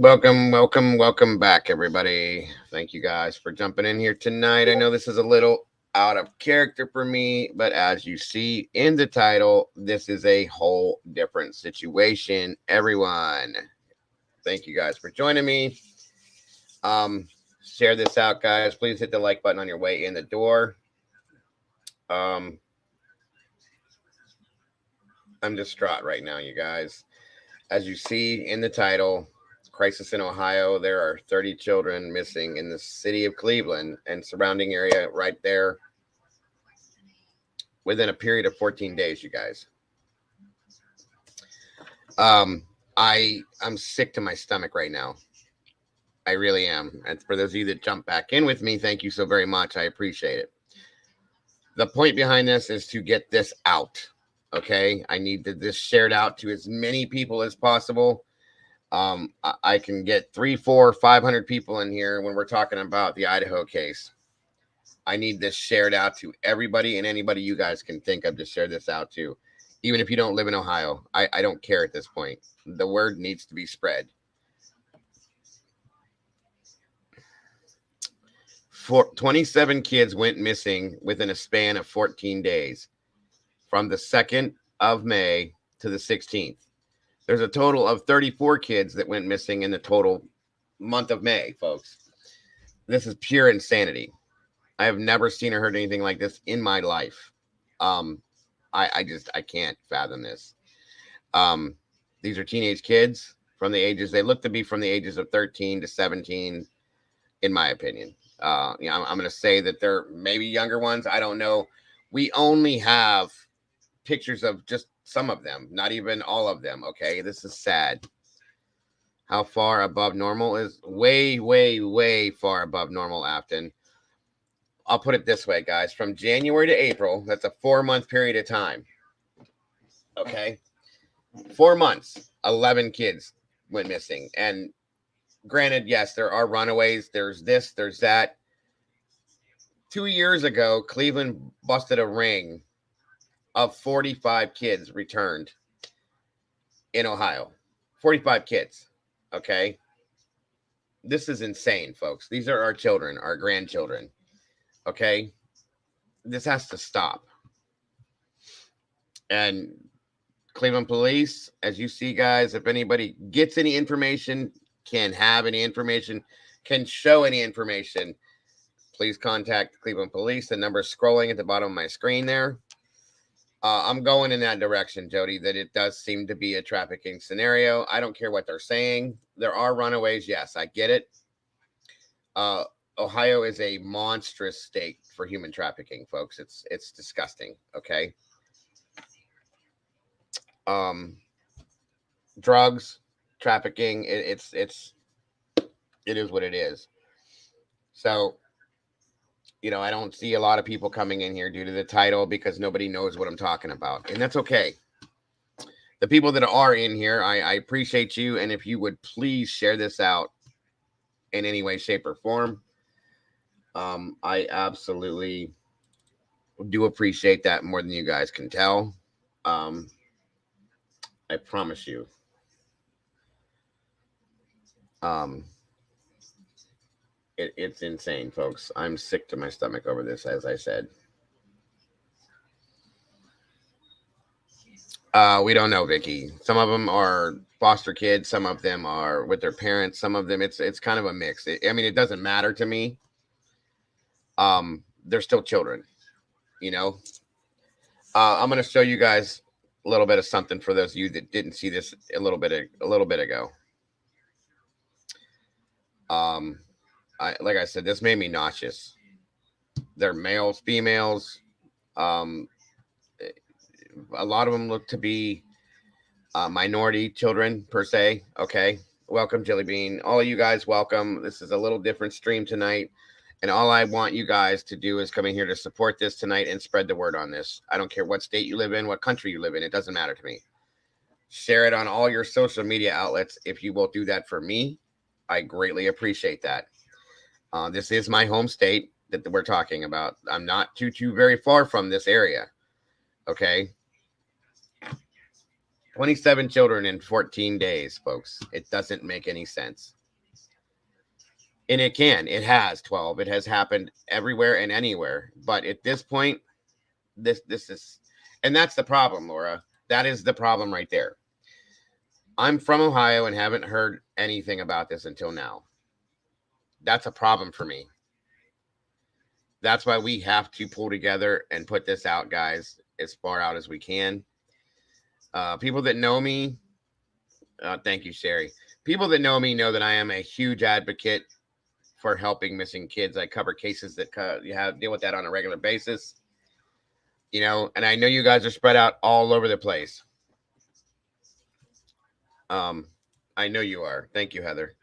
Welcome back, everybody. Thank you guys for jumping in here tonight. I know this is a little out of character for me, but as you see in the title, this is a whole different situation. Everyone, thank you guys for joining me. Um, Share this out, guys. Please hit the like button on your way in the door. Um, I'm distraught right now, you guys. As you see in the title, Crisis in Ohio, there are 30 children missing in the city of Cleveland and surrounding area right there within a period of 14 days, you guys. Um, I'm sick to my stomach right now. I really am. And for those of you that jump back in with me, thank you so very much. I appreciate it. The point behind this is to get this out. Okay. I need this shared out to as many people as possible. I can get 3, 4, 500 people in here when we're talking about the Idaho case. I need this shared out to everybody and anybody you guys can think of to share this out to. Even if you don't live in Ohio, I don't care at this point. The word needs to be spread. 27 kids went missing within a span of 14 days from the 2nd of May to the 16th. There's a total of 34 kids that went missing in the total month of May, folks. This is pure insanity. I have never seen or heard anything like this in my life. I can't fathom this. These are teenage kids from the ages, they look to be from the ages of 13 to 17, in my opinion. I'm going to say that they're maybe younger ones. I don't know. We only have pictures of just some of them, not even all of them. Okay. This is sad. How far above normal is way, way, way far above normal, Afton. I'll put it this way, guys. From January to April, that's a 4-month period of time. Okay. 4 months, 11 kids went missing. And granted, yes, there are runaways. There's this, there's that. 2 years ago, Cleveland busted a ring of 45 kids returned in Ohio. 45 kids. Okay. This is insane, folks. These are our children, our grandchildren. Okay. This has to stop. And Cleveland police, as you see, guys, if anybody gets any information, can have any information, can show any information, please contact Cleveland police. The number is scrolling at the bottom of my screen there. I'm going in that direction, Jody, that it does seem to be a trafficking scenario. I don't care what they're saying. There are runaways. Yes, I get it. Ohio is a monstrous state for human trafficking, folks. It's disgusting. Okay. Drugs, trafficking. It is what it is. So, I don't see a lot of people coming in here due to the title because nobody knows what I'm talking about. And that's okay. The people that are in here, I appreciate you. And if you would please share this out in any way, shape, or form, I absolutely do appreciate that more than you guys can tell. I promise you. It's insane, folks. I'm sick to my stomach over this, as I said. We don't know, Vicky. Some of them are foster kids. Some of them are with their parents. Some of them, it's kind of a mix. It doesn't matter to me. They're still children, I'm going to show you guys a little bit of something for those of you that didn't see this a little bit ago. Like I said, this made me nauseous. They're males, females. A lot of them look to be minority children per se. Okay. Welcome, Jelly Bean. All of you guys, welcome. This is a little different stream tonight. And all I want you guys to do is come in here to support this tonight and spread the word on this. I don't care what state you live in, what country you live in. It doesn't matter to me. Share it on all your social media outlets. If you will do that for me, I greatly appreciate that. This is my home state that we're talking about. I'm not too very far from this area. Okay. 27 children in 14 days, folks. It doesn't make any sense. And it has 12. It has happened everywhere and anywhere. But at this point, this is, and that's the problem, Laura. That is the problem right there. I'm from Ohio and haven't heard anything about this until now. That's a problem for me. That's why we have to pull together and put this out, guys, as far out as we can. People that know me, thank you, Sherry. People that know me know that I am a huge advocate for helping missing kids. I cover cases that you have deal with that on a regular basis. You know, and I know you guys are spread out all over the place. I know you are. Thank you, Heather.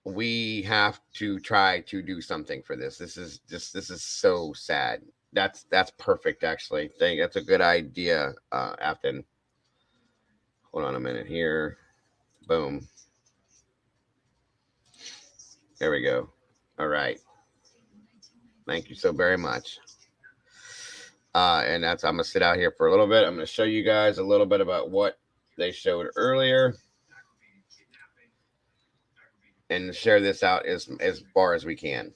We have to try to do something for this. This is so sad. That's perfect, actually. That's a good idea, Afton. Hold on a minute here. Boom. There we go. All right. Thank you so very much. And that's, I'm gonna sit out here for a little bit. I'm gonna show you guys a little bit about what they showed earlier, and share this out as far as we can,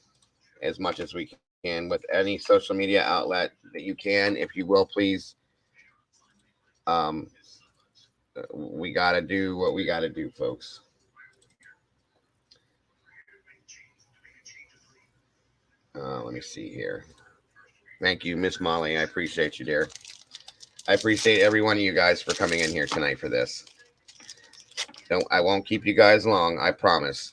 as much as we can with any social media outlet that you can, if you will, please. We got to do what we got to do, folks. Let me see here. Thank you, Miss Molly. I appreciate you, dear. I appreciate every one of you guys for coming in here tonight for this. I won't keep you guys long, I promise.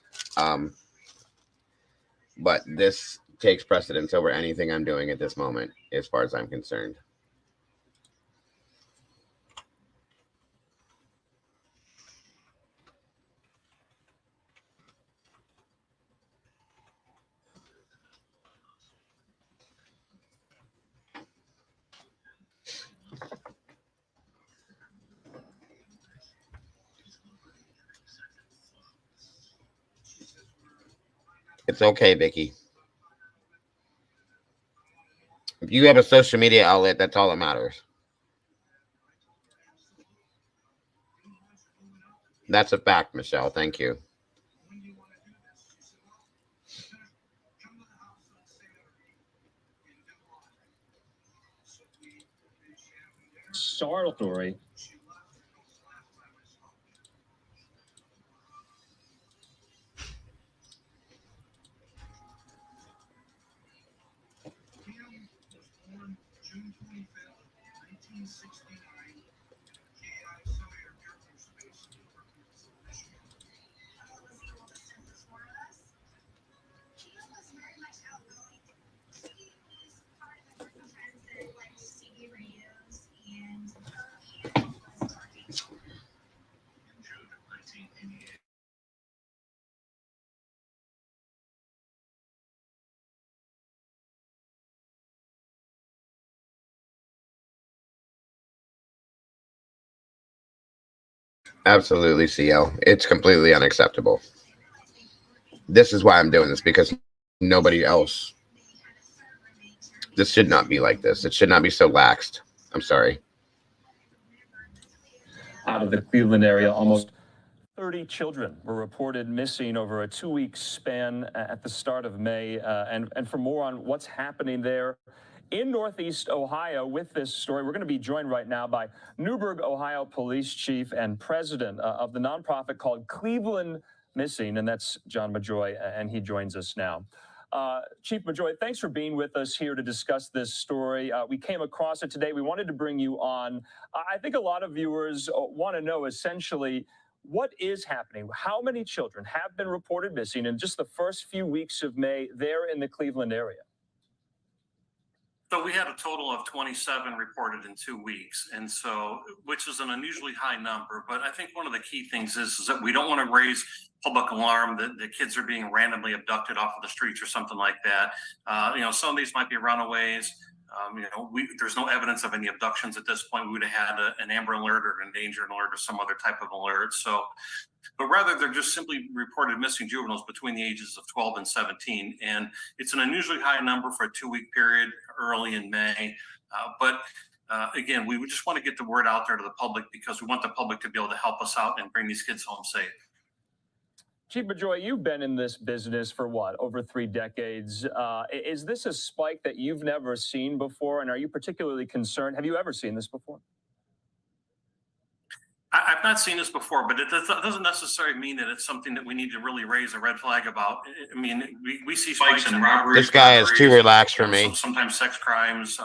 But this takes precedence over anything I'm doing at this moment, as far as I'm concerned. It's okay, Vicky. If you have a social media outlet, that's all that matters. That's a fact, Michelle. Thank you. Startle story. Absolutely, CL. It's completely unacceptable. This is why I'm doing this, because nobody else. This should not be like this. It should not be so laxed. I'm sorry. Out of the Cleveland area, almost 30 children were reported missing over a 2-week span at the start of May. And for more on what's happening there in Northeast Ohio with this story, we're going to be joined right now by Newburgh, Ohio Police Chief and President of the nonprofit called Cleveland Missing, and that's John Majoy, and he joins us now. Chief Majoy, thanks for being with us here to discuss this story. We came across it today. We wanted to bring you on. I think a lot of viewers want to know essentially what is happening. How many children have been reported missing in just the first few weeks of May there in the Cleveland area? So we had a total of 27 reported in 2 weeks, and so, which is an unusually high number. But I think one of the key things is that we don't want to raise public alarm that the kids are being randomly abducted off of the streets or something like that. Some of these might be runaways. There's no evidence of any abductions at this point. We would have had an Amber Alert or an endangered alert or some other type of alert. But rather, they're just simply reported missing juveniles between the ages of 12 and 17. And it's an unusually high number for a 2-week period early in May. But again, we would just want to get the word out there to the public because we want the public to be able to help us out and bring these kids home safe. Chief Majoy, you've been in this business for what, over 3 decades. Is this a spike that you've never seen before? And are you particularly concerned? Have you ever seen this before? I've not seen this before, but it doesn't necessarily mean that it's something that we need to really raise a red flag about. I mean, we see spikes in robberies. This guy is too relaxed for me. Sometimes sex crimes,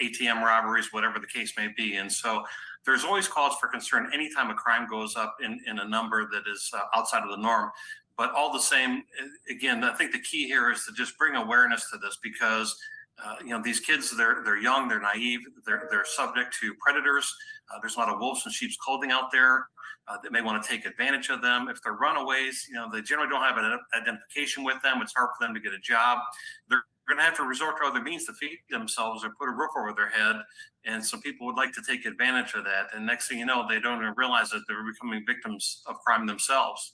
ATM robberies, whatever the case may be. And so there's always cause for concern anytime a crime goes up in a number that is outside of the norm. But all the same, again, I think the key here is to just bring awareness to this because these kids, they're young, they're naive, they're subject to predators. There's a lot of wolves in sheep's clothing out there that may want to take advantage of them. If they're runaways, they generally don't have an identification with them. It's hard for them to get a job. They're going to have to resort to other means to feed themselves or put a roof over their head. And some people would like to take advantage of that. And next thing you know, they don't even realize that they're becoming victims of crime themselves.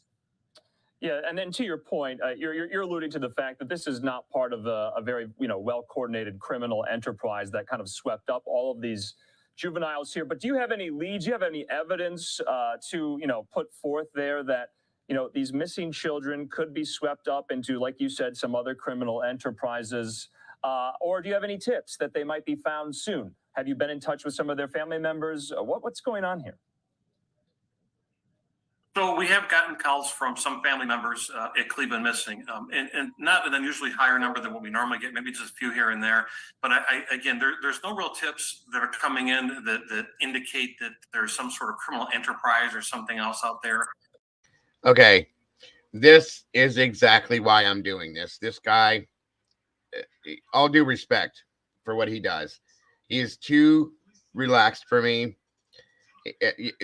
Yeah, and then to your point, you're alluding to the fact that this is not part of a very well-coordinated criminal enterprise that kind of swept up all of these juveniles here. But do you have any leads? Do you have any evidence to put forth there that these missing children could be swept up into, like you said, some other criminal enterprises? Or do you have any tips that they might be found soon? Have you been in touch with some of their family members? What's going on here? So we have gotten calls from some family members at Cleveland Missing, and not an unusually higher number than what we normally get, maybe just a few here and there. But again, there's no real tips that are coming in that indicate that there's some sort of criminal enterprise or something else out there. Okay, this is exactly why I'm doing this. This guy, all due respect for what he does, he is too relaxed for me.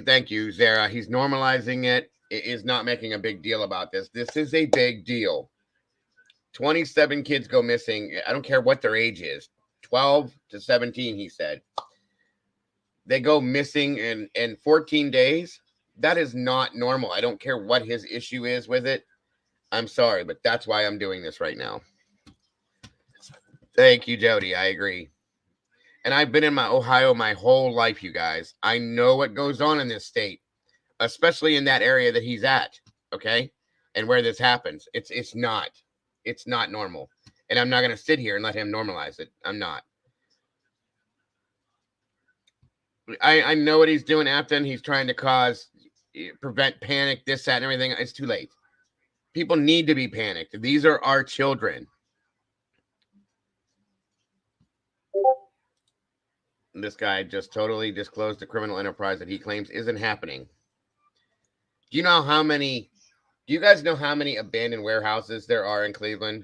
Thank you, Zara. He's normalizing it. It is not making a big deal about this. This is a big deal. 27 kids go missing. I don't care what their age is. 12 to 17, he said. They go missing in 14 days. That is not normal. I don't care what his issue is with it. I'm sorry, but that's why I'm doing this right now. Thank you, Jody. I agree. And I've been in Ohio my whole life, you guys. I know what goes on in this state, especially in that area that he's at, okay? And where this happens. It's not normal. And I'm not going to sit here and let him normalize it. I'm not. I know what he's doing, Afton. He's trying to prevent panic, this, that, and everything. It's too late. People need to be panicked. These are our children. This guy just totally disclosed the criminal enterprise that he claims isn't happening. Do you guys know how many abandoned warehouses there are in Cleveland?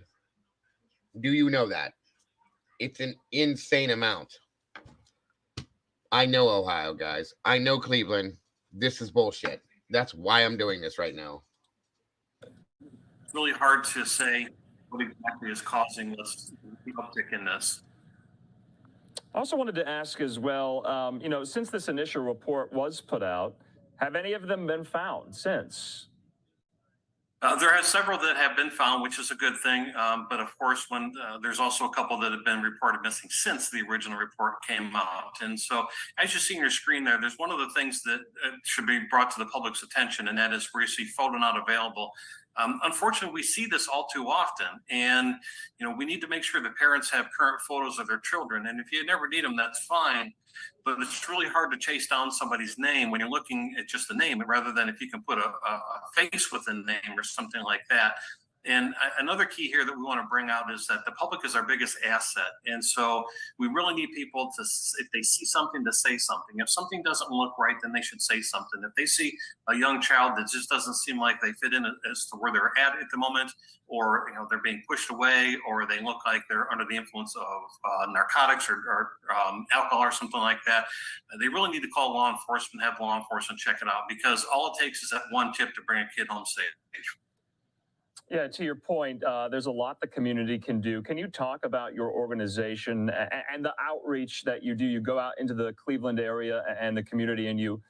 Do you know that? It's an insane amount. I know Ohio, guys. I know Cleveland. This is bullshit. That's why I'm doing this right now. It's really hard to say what exactly is causing this uptick in this. I also wanted to ask as well, since this initial report was put out, have any of them been found since? There are several that have been found, which is a good thing. But of course, when there's also a couple that have been reported missing since the original report came out. And so as you see on your screen there's one of the things that should be brought to the public's attention, and that is where you see photo not available. Unfortunately, we see this all too often, and we need to make sure the parents have current photos of their children. And if you never need them, that's fine. But it's really hard to chase down somebody's name when you're looking at just the name, rather than if you can put a face with a name or something like that. And another key here that we want to bring out is that the public is our biggest asset. And so we really need people to, if they see something, to say something. If something doesn't look right, then they should say something. If they see a young child that just doesn't seem like they fit in as to where they're at the moment, or they're being pushed away, or they look like they're under the influence of narcotics or alcohol or something like that, they really need to call law enforcement, have law enforcement check it out, because all it takes is that one tip to bring a kid home safe. Yeah, to your point, there's a lot the community can do. Can you talk about your organization and the outreach that you do? You go out into the Cleveland area and the community, and you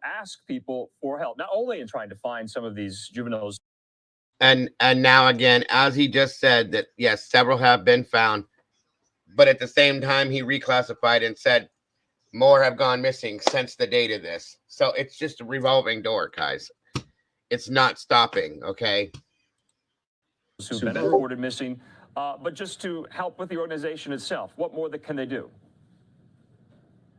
ask people for help, not only in trying to find some of these juveniles. And now again, as he just said, that yes, several have been found, but at the same time, he reclassified and said more have gone missing since the date of this. So it's just a revolving door, guys. It's not stopping, okay? Who've been reported missing. But just to help with the organization itself, what more can they do?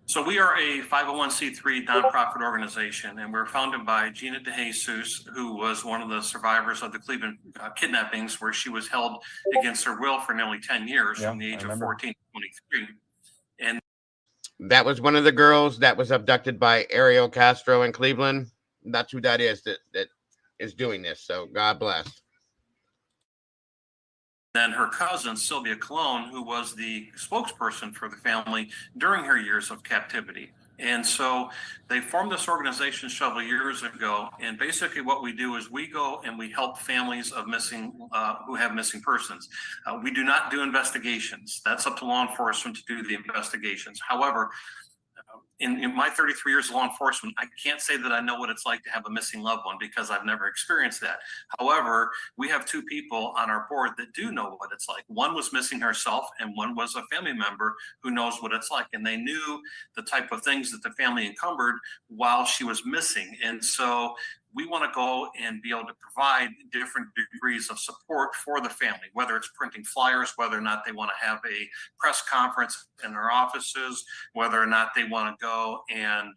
So we are a 501c3 nonprofit organization, and we're founded by Gina DeJesus, who was one of the survivors of the Cleveland kidnappings, where she was held against her will for nearly 10 years from the age of 14 to 23. And that was one of the girls that was abducted by Ariel Castro in Cleveland. That's who that is that is doing this. So God bless. Then her cousin, Sylvia Colon, who was the spokesperson for the family during her years of captivity. And so they formed this organization several years ago. And basically what we do is we go and we help families of missing, who have missing persons. We do not do investigations. That's up to law enforcement to do the investigations. However, in my 33 years of law enforcement, I can't say that I know what it's like to have a missing loved one because I've never experienced that. However, we have two people on our board that do know what it's like. One was missing herself and one was a family member who knows what it's like. And they knew the type of things that the family encumbered while she was missing. And so we want to go and be able to provide different degrees of support for the family, whether it's printing flyers, whether or not they want to have a press conference in their offices, whether or not they want to go and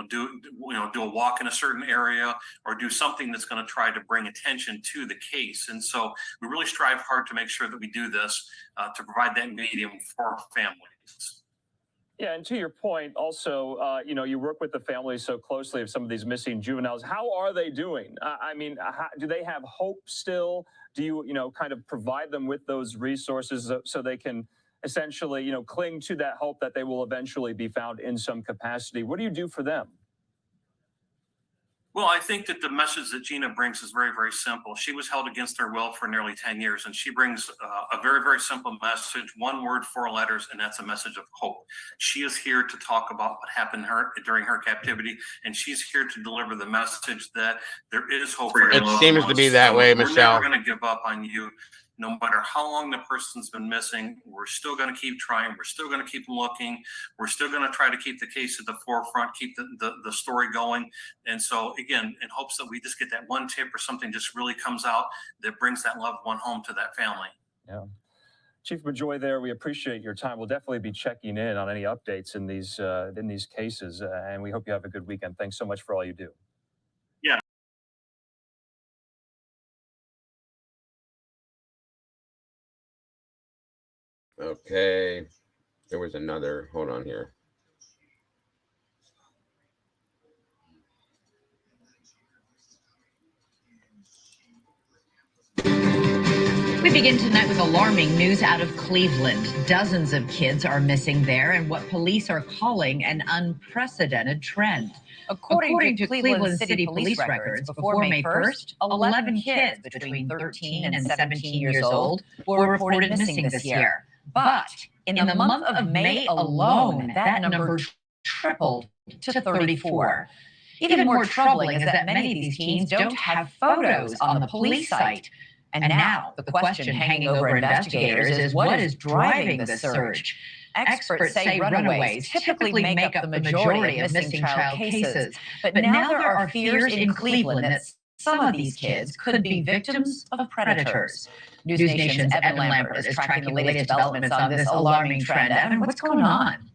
do a walk in a certain area or do something that's going to try to bring attention to the case. And so we really strive hard to make sure that we do this to provide that medium for families. Yeah, and to your point, also, you work with the families so closely of some of these missing juveniles. How are they doing? Do they have hope still? Do you, kind of provide them with those resources so they can essentially, cling to that hope that they will eventually be found in some capacity? What do you do for them? Well, I think that the message that Gina brings is very, very simple. She was held against her will for nearly 10 years, and she brings a very, very simple message, one word, 4 letters, and that's a message of hope. She is here to talk about what happened during her captivity, and she's here to deliver the message that there is hope. It seems to be that way, Michelle. We're never going to give up on you. No matter how long the person's been missing, we're still going to keep trying. We're still going to keep looking. We're still going to try to keep the case at the forefront, keep the story going. And so, again, in hopes that we just get that one tip or something just really comes out that brings that loved one home to that family. Yeah. Chief Majoy there, we appreciate your time. We'll definitely be checking in on any updates in these cases, and we hope you have a good weekend. Thanks so much for all you do. Yeah. Okay, there was another, hold on here. We begin tonight with alarming news out of Cleveland. Dozens of kids are missing there in what police are calling an unprecedented trend. According to Cleveland City Police records, before May 1st, 11 kids between 13 and 17 years old were reported missing this year. But in the month of May alone, that number tripled to 34. Even more troubling is that many of these teens don't have photos on the police site. And now the question hanging over investigators is what is driving the surge? Experts say runaways typically make up the majority of missing child cases, but now there are fears in Cleveland that some of these kids could be victims of predators. News Nation's Evan Lambert is tracking the latest developments on this alarming trend. Evan, what's going on?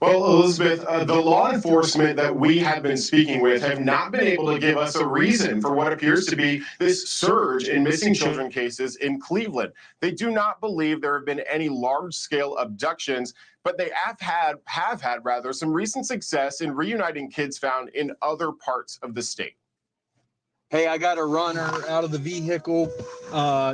Well, Elizabeth, the law enforcement that we have been speaking with have not been able to give us a reason for what appears to be this surge in missing children cases in Cleveland. They do not believe there have been any large-scale abductions, but they have had some recent success in reuniting kids found in other parts of the state. Hey, I got a runner out of the vehicle.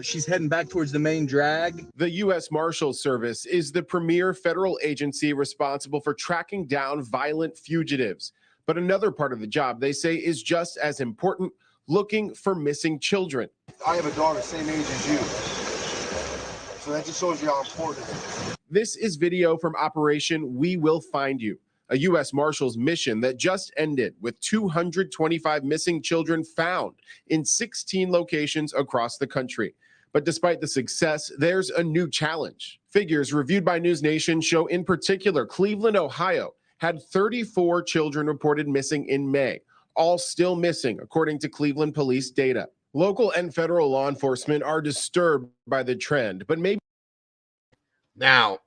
She's heading back towards the main drag. The U.S. Marshals Service is the premier federal agency responsible for tracking down violent fugitives. But another part of the job, they say, is just as important, looking for missing children. I have a daughter same age as you. So that just shows you how important it is. This is video from Operation We Will Find You, a U.S. Marshals mission that just ended with 225 missing children found in 16 locations across the country. But despite the success, there's a new challenge. Figures reviewed by News Nation show in particular Cleveland, Ohio had 34 children reported missing in May, all still missing, according to Cleveland police data. Local and federal law enforcement are disturbed by the trend, but maybe. Now,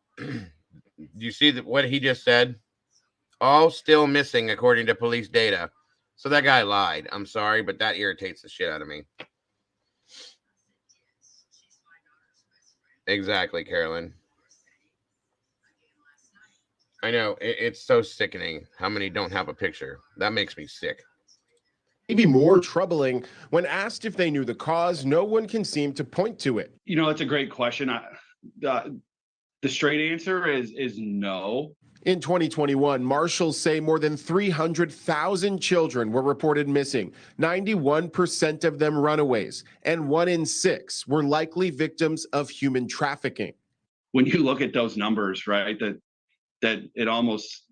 you see what he just said? All still missing, according to police data. So that guy lied. I'm sorry, but that irritates the shit out of me. Exactly, Carolyn. I know. It's so sickening how many don't have a picture. That makes me sick. Maybe more troubling, when asked if they knew the cause, no one can seem to point to it. You know, it's a great question. The straight answer is no. In 2021, marshals say more than 300,000 children were reported missing, 91% of them runaways, and 1 in 6 were likely victims of human trafficking. When you look at those numbers, right, that it almost,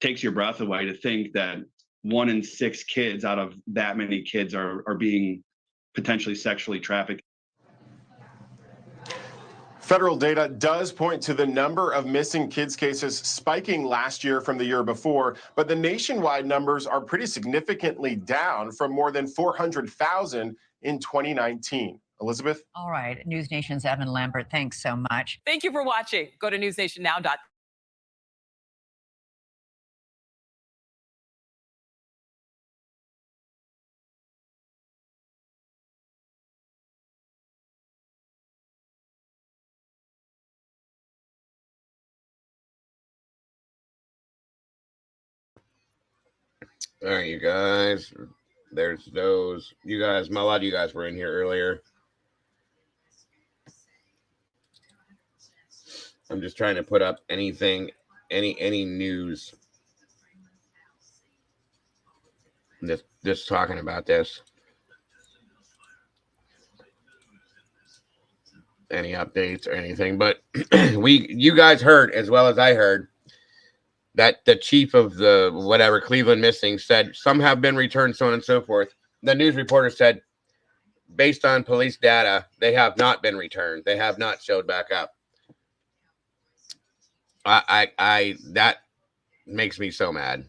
takes your breath away to think that 1 in 6 kids out of that many kids are being potentially sexually trafficked. Federal data does point to the number of missing kids cases spiking last year from the year before, but the nationwide numbers are pretty significantly down from more than 400,000 in 2019. Elizabeth? All right. News Nation's Evan Lambert, thanks so much. Thank you for watching. Go to newsnationnow.com. All right, you guys. There's those. You guys, a lot of you guys were in here earlier. I'm just trying to put up anything, any news. Just talking about this. Any updates or anything, but you guys heard as well as I heard that the chief of the whatever Cleveland missing said some have been returned, so on and so forth. The news reporter said, based on police data, they have not been returned. They have not showed back up. I that makes me so mad.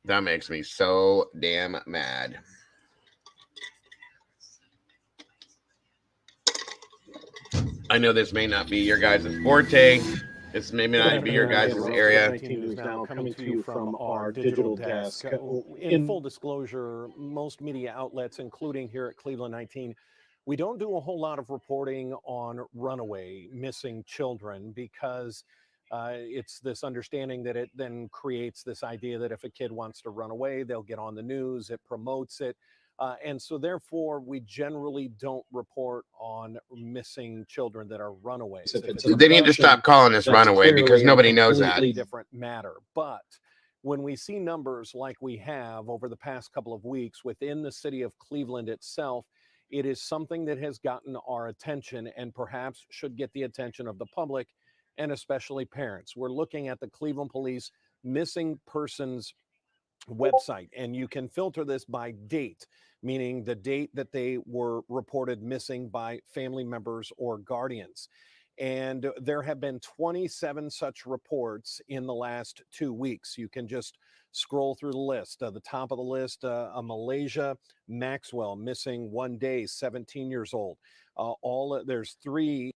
That makes me so damn mad. I know this may not be your guys' forte. This may not be your guys' area. News now coming to you from our digital desk. In full disclosure, most media outlets, including here at Cleveland 19, we don't do a whole lot of reporting on runaway missing children because it's this understanding that it then creates this idea that if a kid wants to run away, they'll get on the news, it promotes it. And so therefore, we generally don't report on missing children that are runaways. They need to stop calling this runaway because nobody knows that. Different matter. But when we see numbers like we have over the past couple of weeks within the city of Cleveland itself, it is something that has gotten our attention and perhaps should get the attention of the public and especially parents. We're looking at the Cleveland Police missing persons website, and you can filter this by date, meaning the date that they were reported missing by family members or guardians. And there have been 27 such reports in the last 2 weeks. You can just scroll through the list. The top of the list, Malaysia Maxwell missing 1 day, 17 years old. There's 3.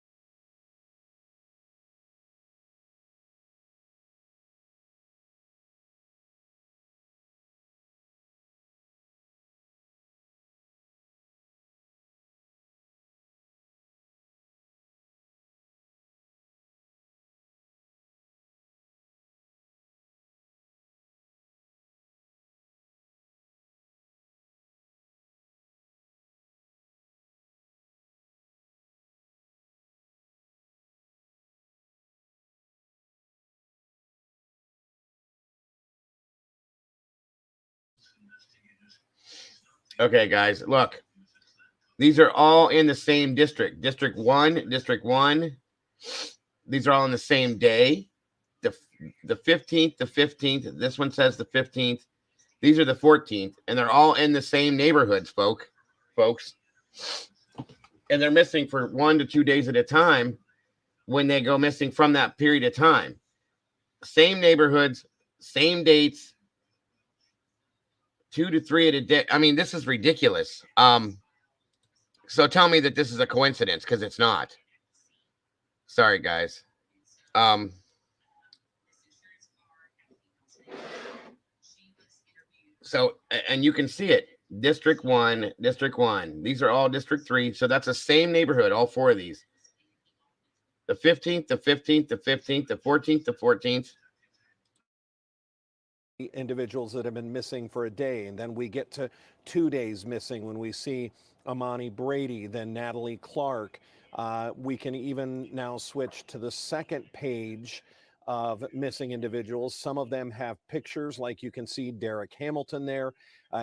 Okay, guys, look. These are all in the same district. District 1. These are all in the same day. the 15th, the 15th. This one says the 15th. These are the 14th, and they're all in the same neighborhoods, folks. And they're missing for 1 to 2 days at a time when they go missing from that period of time. Same neighborhoods, same dates, 2 to 3 at a day. I mean, this is ridiculous. So tell me that this is a coincidence, because it's not. Sorry, guys. So, and you can see it. District 1, District 1. These are all District 3. So that's the same neighborhood, all 4 of these. The 15th, the 15th, the 15th, the 14th, the 14th. Individuals that have been missing for a day, and then we get to 2 days missing when we see Amani Brady, then Natalie Clark. We can even now switch to the second page of missing individuals. Some of them have pictures, like you can see Derek Hamilton there,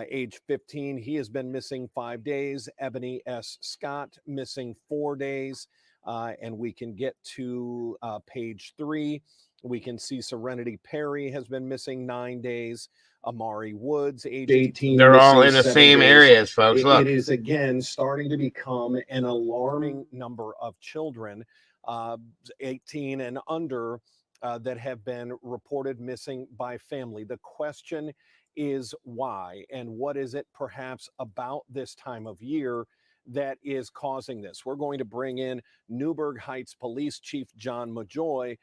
age 15. He has been missing 5 days. Ebony S. Scott missing 4 days. And we can get to page 3. We can see Serenity Perry has been missing 9 days. Amari Woods, age 18. They're all in the same areas, folks. Look. It is again starting to become an alarming number of children, 18 and under, that have been reported missing by family. The question is why, and what is it perhaps about this time of year that is causing this? We're going to bring in Newburgh Heights Police Chief John Majoy,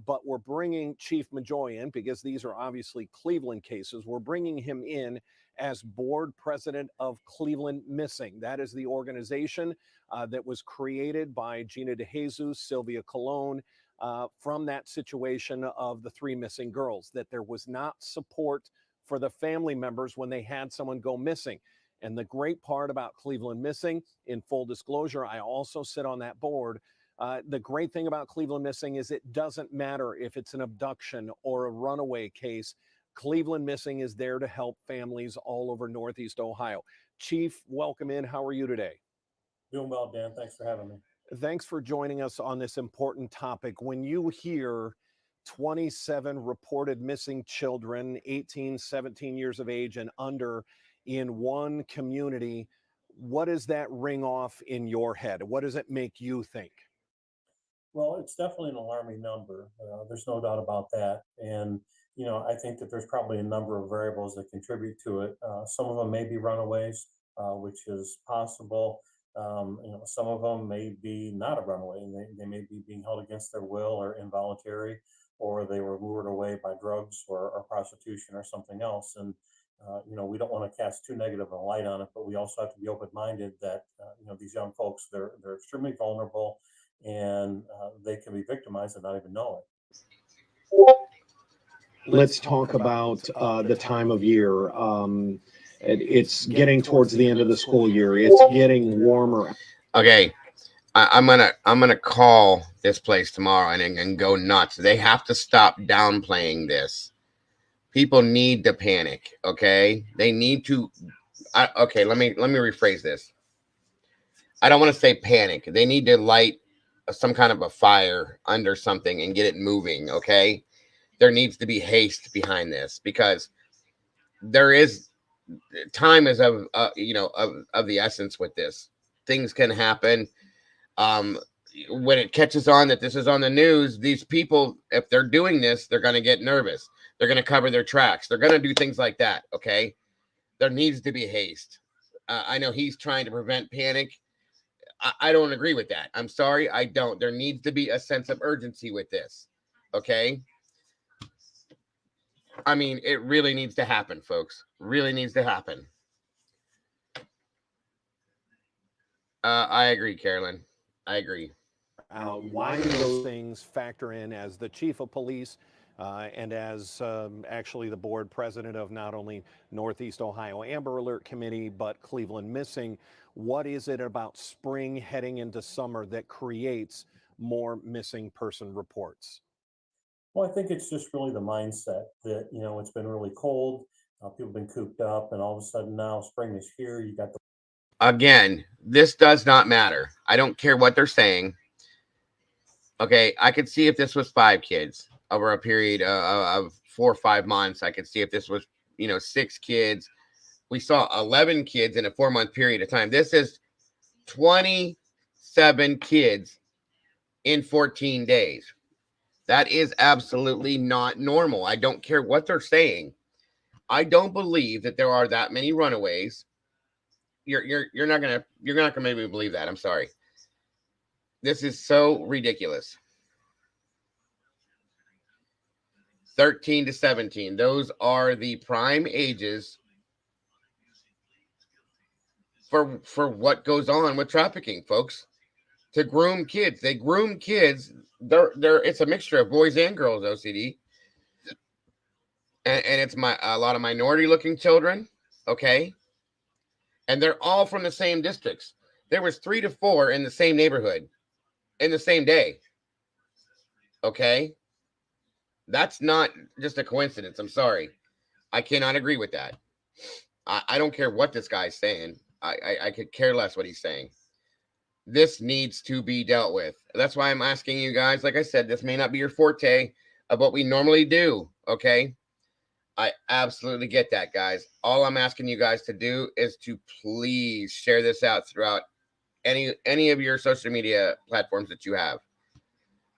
but we're bringing Chief Majoy in because these are obviously Cleveland cases. We're bringing him in as board president of Cleveland Missing. That is the organization that was created by Gina DeJesus, Sylvia Colon, from that situation of the 3 missing girls, that there was not support for the family members when they had someone go missing. And the great part about Cleveland Missing, in full disclosure, I also sit on that board. The great thing about Cleveland Missing is it doesn't matter if it's an abduction or a runaway case. Cleveland Missing is there to help families all over Northeast Ohio. Chief, welcome in. How are you today? Doing well, Dan. Thanks for having me. Thanks for joining us on this important topic. When you hear 27 reported missing children, 18, 17 years of age and under, in one community, what does that ring off in your head? What does it make you think? Well, it's definitely an alarming number. There's no doubt about that. And, I think that there's probably a number of variables that contribute to it. Some of them may be runaways, which is possible. Some of them may be not a runaway, and they may be being held against their will or involuntary, or they were lured away by drugs or prostitution or something else. And we don't want to cast too negative a light on it, but we also have to be open-minded that these young folks, they're extremely vulnerable, and they can be victimized and not even know it. Let's talk about the time of year. It's getting towards the end of the school year. It's getting warmer. Okay, I'm gonna call this place tomorrow and go nuts. They have to stop downplaying this. People need to panic. Okay, they need to. Okay, let me rephrase this. I don't want to say panic. They need to light some kind of a fire under something and get it moving. Okay, there needs to be haste behind this, because there is time is of the essence with this. Things can happen. When it catches on that this is on the news, these people, if they're doing this, they're going to get nervous. They're going to cover their tracks. They're going to do things like that. Okay, there needs to be haste. I know he's trying to prevent panic. I don't agree with that. I'm sorry, I don't. There needs to be a sense of urgency with this. Okay, I mean, it really needs to happen, folks. Really needs to happen. I agree, Carolyn. I agree. Why do those things factor in as the chief of police and as actually the board president of not only Northeast Ohio Amber Alert Committee, but Cleveland Missing? What is it about spring heading into summer that creates more missing person reports? Well, I think it's just really the mindset that, it's been really cold. People have been cooped up, and all of a sudden now spring is here. You got the. Again, this does not matter. I don't care what they're saying. Okay, I could see if this was 5 kids. over a period of 4 or 5 months. I could see if this was, 6 kids. We saw 11 kids in a 4-month period of time. This is 27 kids in 14 days. That is absolutely not normal. I don't care what they're saying. I don't believe that there are that many runaways. You're not gonna make me believe that. I'm sorry. This is so ridiculous. 13 to 17. Those are the prime ages for what goes on with trafficking, folks. To groom kids. They groom kids. They're it's a mixture of boys and girls, OCD. And it's a lot of minority looking children, okay? And they're all from the same districts. There was 3 to 4 in the same neighborhood in the same day. Okay? That's not just a coincidence. I'm sorry. I cannot agree with that. I don't care what this guy's saying. I could care less what he's saying. This needs to be dealt with. That's why I'm asking you guys. Like I said, this may not be your forte of what we normally do. Okay? I absolutely get that, guys. All I'm asking you guys to do is to please share this out throughout any of your social media platforms that you have.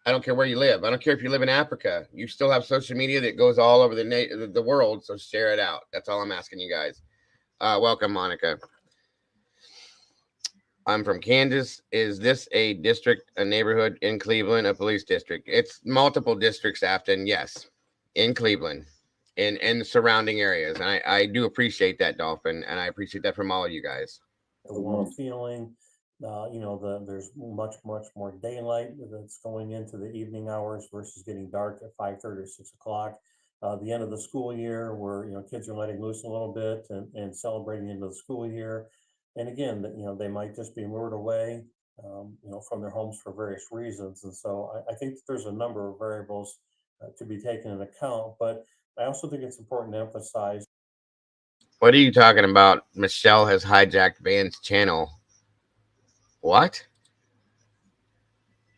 I don't care where you live. I don't care if you live in Africa. You still have social media that goes all over the world, so share it out. That's all I'm asking you guys. Welcome, Monica. I'm from Kansas. Is this a district, a neighborhood in Cleveland, a police district? It's multiple districts, Afton, yes, in Cleveland. In surrounding areas. And I do appreciate that, Dolphin, and I appreciate that from all of you guys. The warm feeling, there's much more daylight that's going into the evening hours versus getting dark at 5:30 or 6 o'clock. The end of the school year where, kids are letting loose a little bit and celebrating into the school year. And again, they might just be lured away, from their homes for various reasons. And so I think that there's a number of variables to be taken into account, but I also think it's important to emphasize. What are you talking about? Michelle has hijacked Van's channel. What?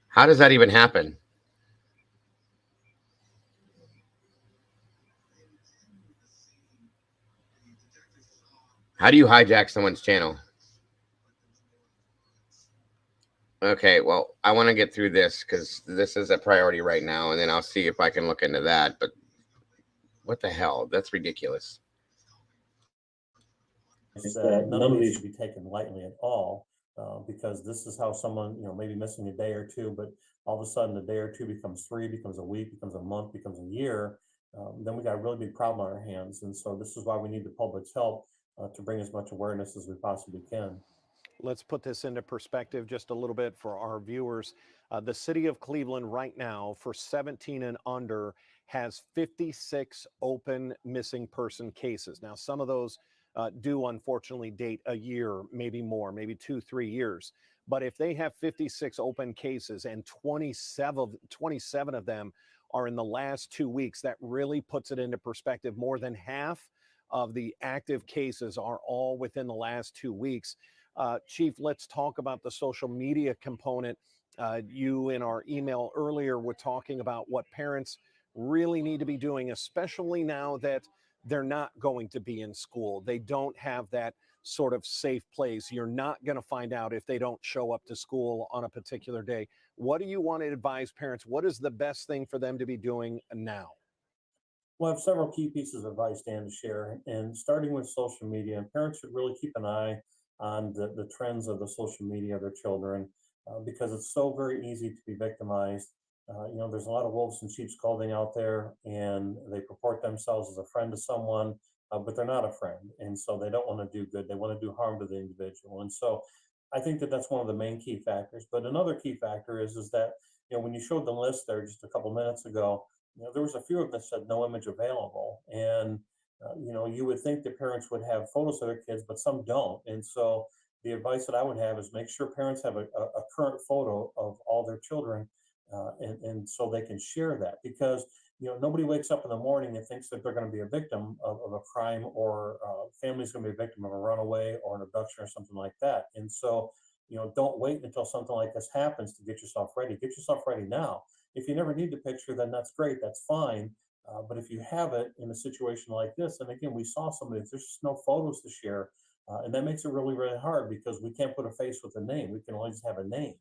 How does that even happen? How do you hijack someone's channel? Okay, well, I want to get through this because this is a priority right now, and then I'll see if I can look into that. But what the hell? That's ridiculous. That none of these should be taken lightly at all, because this is how someone, maybe missing a day or two, but all of a sudden a day or two becomes 3, becomes a week, becomes a month, becomes a year. Then we got a really big problem on our hands. And so this is why we need the public's help to bring as much awareness as we possibly can. Let's put this into perspective just a little bit for our viewers. The city of Cleveland right now for 17 and under has 56 open missing person cases. Now, some of those do unfortunately date a year, maybe more, maybe 2-3 years. But if they have 56 open cases and 27 of them are in the last 2 weeks, that really puts it into perspective. More than half of the active cases are all within the last 2 weeks. Chief, let's talk about the social media component. You in our email earlier were talking about what parents really need to be doing, especially now that they're not going to be in school. They don't have that sort of safe place. You're not going to find out if they don't show up to school on a particular day. What do you want to advise parents? What is the best thing for them to be doing now? Well, I have several key pieces of advice, Dan, to share. And starting with social media, and parents should really keep an eye on the trends of the social media of their children, because it's so very easy to be victimized. There's a lot of wolves in sheep's clothing out there, and they purport themselves as a friend to someone, but they're not a friend. And so they don't want to do good. They want to do harm to the individual. And so I think that that's one of the main key factors. But another key factor is that, when you showed the list there just a couple minutes ago, there was a few of them that said no image available. And you would think that parents would have photos of their kids, but some don't. And so the advice that I would have is make sure parents have a current photo of all their children, and so they can share that, because nobody wakes up in the morning and thinks that they're going to be a victim of a crime, or family's going to be a victim of a runaway or an abduction or something like that. And so don't wait until something like this happens to get yourself ready. Get yourself ready now. If you never need the picture, then that's great, that's fine. But if you have it in a situation like this, and again, we saw somebody, there's just no photos to share, and that makes it really, really hard because we can't put a face with a name. We can always have a name.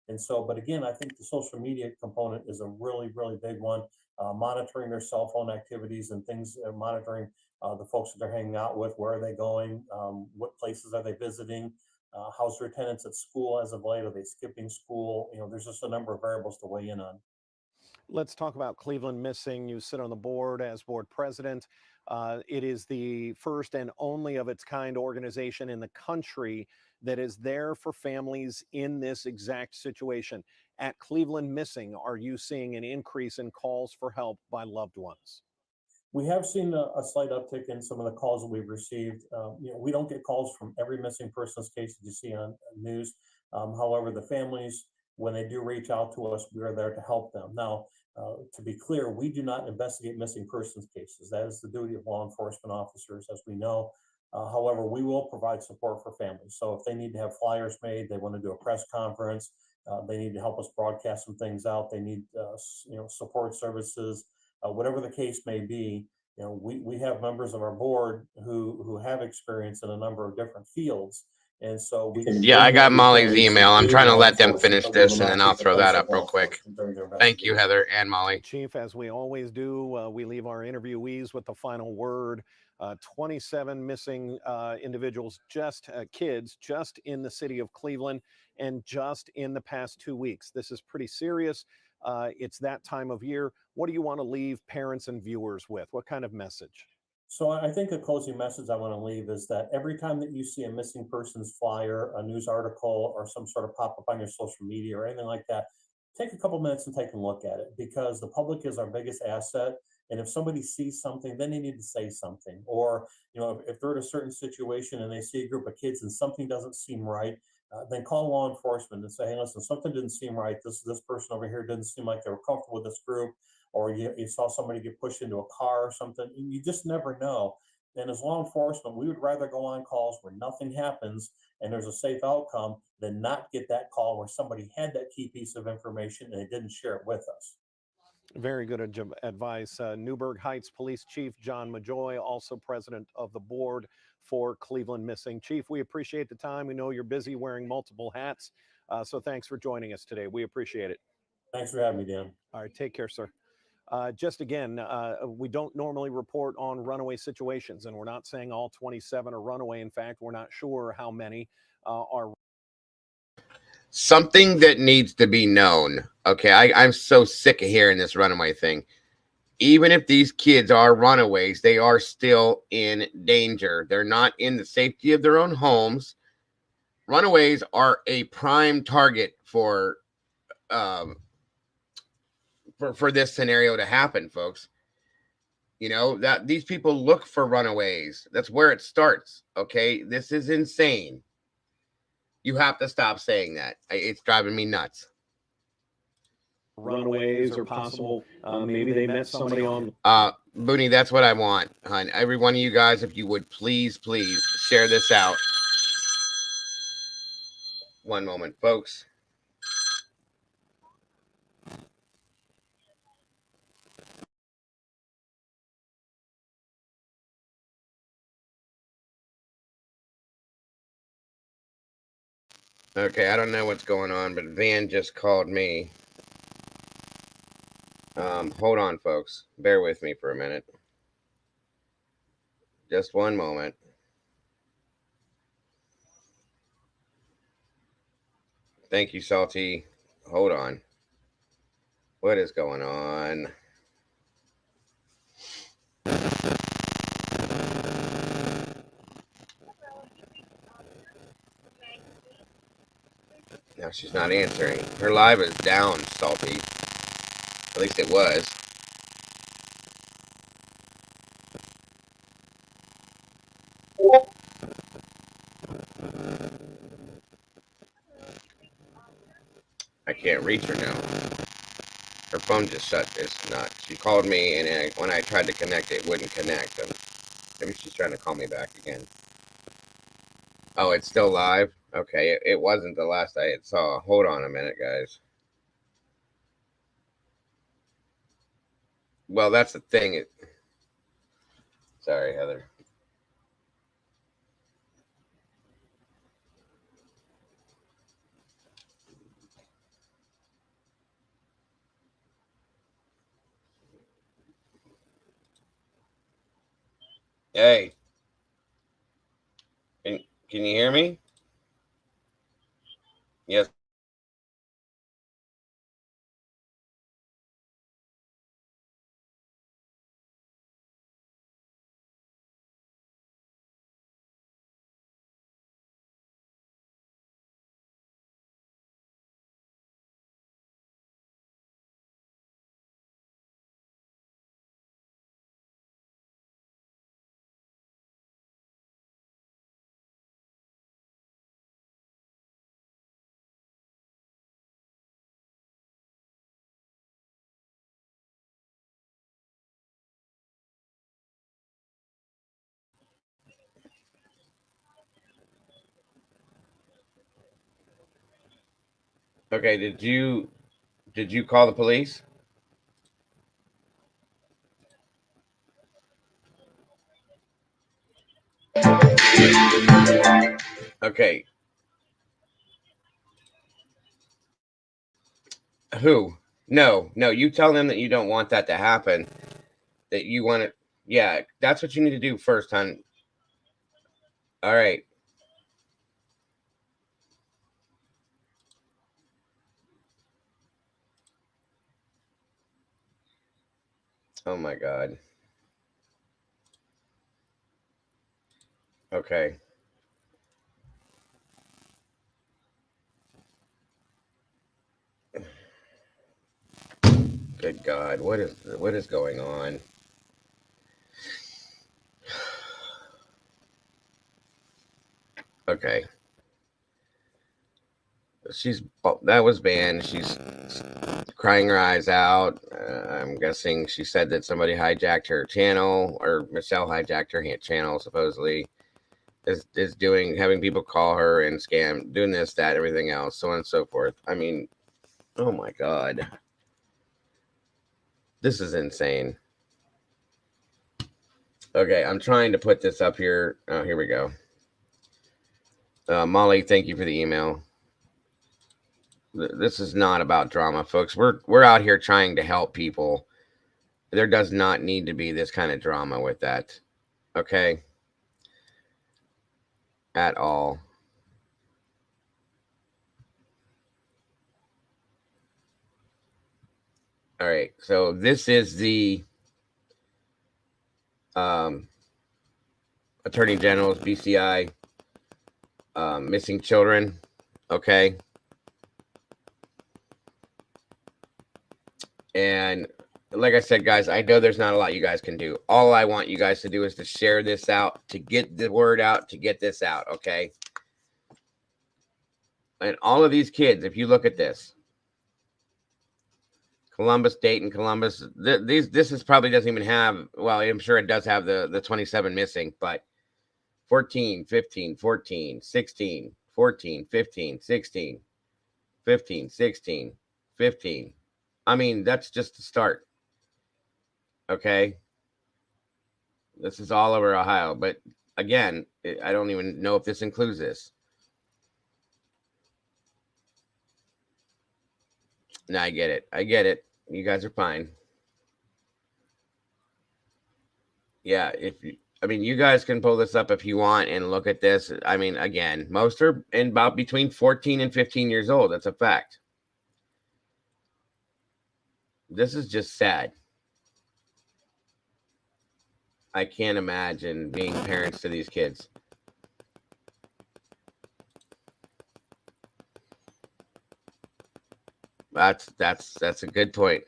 And so, but again, I think the social media component is a really, really big one. Monitoring their cell phone activities and things, monitoring the folks that they're hanging out with, where are they going, what places are they visiting, how's their attendance at school as of late, are they skipping school? There's just a number of variables to weigh in on. Let's talk about Cleveland Missing. You sit on the board as board president. It is the first and only of its kind organization in the country that is there for families in this exact situation. At Cleveland Missing, are you seeing an increase in calls for help by loved ones? We have seen a slight uptick in some of the calls that we've received. We don't get calls from every missing persons case that you see on news. However, the families, when they do reach out to us, we are there to help them. Now, to be clear, we do not investigate missing persons cases. That is the duty of law enforcement officers, as we know. However, we will provide support for families. So if they need to have flyers made, they want to do a press conference, they need to help us broadcast some things out, they need support services, whatever the case may be. We have members of our board who have experience in a number of different fields. And so we can. Yeah, I got Molly's email. I'm trying to let them finish this, and then I'll throw that up real quick. Thank you, Heather and Molly. Chief, as we always do, we leave our interviewees with the final word. 27 missing individuals, just kids, just in the city of Cleveland, and just in the past 2 weeks. This is pretty serious. It's that time of year. What do you want to leave parents and viewers with? What kind of message? So I think a closing message I want to leave is that every time that you see a missing persons flyer, a news article, or some sort of pop-up on your social media or anything like that, take a couple minutes and take a look at it, because the public is our biggest asset. And if somebody sees something, then they need to say something. Or, if they're in a certain situation and they see a group of kids and something doesn't seem right, then call law enforcement and say, hey, listen, something didn't seem right. This person over here didn't seem like they were comfortable with this group. Or you saw somebody get pushed into a car or something. You just never know. And as law enforcement, we would rather go on calls where nothing happens and there's a safe outcome than not get that call where somebody had that key piece of information and they didn't share it with us. Very good advice. Newburgh Heights Police Chief John Majoy, also president of the board for Cleveland Missing. Chief, we appreciate the time. We know you're busy wearing multiple hats, so thanks for joining us today. We appreciate it. Thanks for having me, Dan. All right, take care, sir. Just again, we don't normally report on runaway situations, and we're not saying all 27 are runaway. In fact, we're not sure how many are. Something that needs to be known. Okay, I'm so sick of hearing this runaway thing. Even if these kids are runaways, they are still in danger. They're not in the safety of their own homes. Runaways are a prime target for this scenario to happen, folks. That these people look for runaways. That's where it starts. Okay, this is insane. You have to stop saying that. It's driving me nuts. Runaways are possible. Maybe they met somebody on. Booney, that's what I want, hon. Every one of you guys, if you would please share this out. One moment, folks. Okay, I don't know what's going on, but Van just called me. Hold on, folks. Bear with me for a minute. Just one moment. Thank you, Salty. Hold on. What is going on? Now she's not answering. Her live is down, Salty. At least it was. I can't reach her now. Her phone just shut. It's not. She called me, and when I tried to connect, it wouldn't connect. And maybe she's trying to call me back again. Oh, it's still live? Okay, it wasn't the last I had saw. Hold on a minute, guys. Well, that's the thing. Sorry, Heather. Hey, can you hear me? Yes. Okay. Did you call the police? Okay. Who? No, no. You tell them that you don't want that to happen. That you want it. Yeah, that's what you need to do first, hon. All right. Oh my God. Okay. Good God. What is going on? Okay. That was banned. She's crying her eyes out. I'm guessing she said that somebody hijacked her channel, or Michelle hijacked her channel, supposedly. Is having people call her and scam, doing this, that, everything else, so on and so forth. I mean, oh my God. This is insane. Okay, I'm trying to put this up here. Oh, here we go. Molly, thank you for the email. This is not about drama, folks. We're out here trying to help people. There does not need to be this kind of drama with that. Okay? At all. All right. So this is the Attorney General's BCI missing children. Okay. And like I said, guys, I know there's not a lot you guys can do. All I want you guys to do is to share this out, to get the word out, to get this out. Okay. And all of these kids, if you look at this, Columbus, Dayton, Columbus, this is probably doesn't even have, well, I'm sure it does have the 27 missing, but 14, 15, 14, 16, 14, 15, 16, 15, 16, 15. I mean, that's just the start. Okay. This is all over Ohio, but again, I don't even know if this includes this. No, I get it. I get it. You guys are fine. Yeah, you guys can pull this up if you want and look at this. I mean, again, most are in about between 14 and 15 years old. That's a fact. This is just sad. I can't imagine being parents to these kids. That's a good point.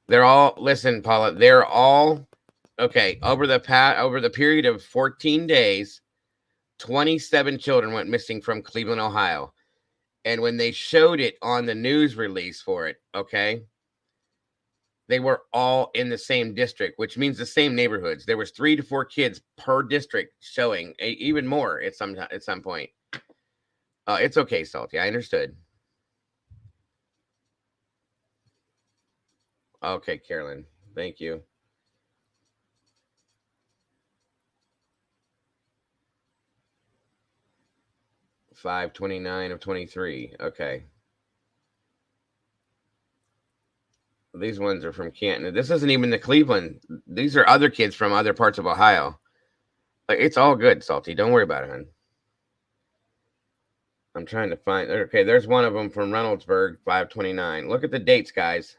They're all, listen, Paula, they're all okay. Over the period of 14 days, 27 children went missing from Cleveland, Ohio. And when they showed it on the news release for it, okay, they were all in the same district, which means the same neighborhoods. There was 3 to 4 kids per district showing, even more at some point. It's okay, Salty. I understood. Okay, Carolyn. Thank you. $529 of 23. Okay. These ones are from Canton. This isn't even the Cleveland. These are other kids from other parts of Ohio. It's all good, Salty. Don't worry about it, hon. I'm trying to find. Okay, there's one of them from Reynoldsburg, 529. Look at the dates, guys.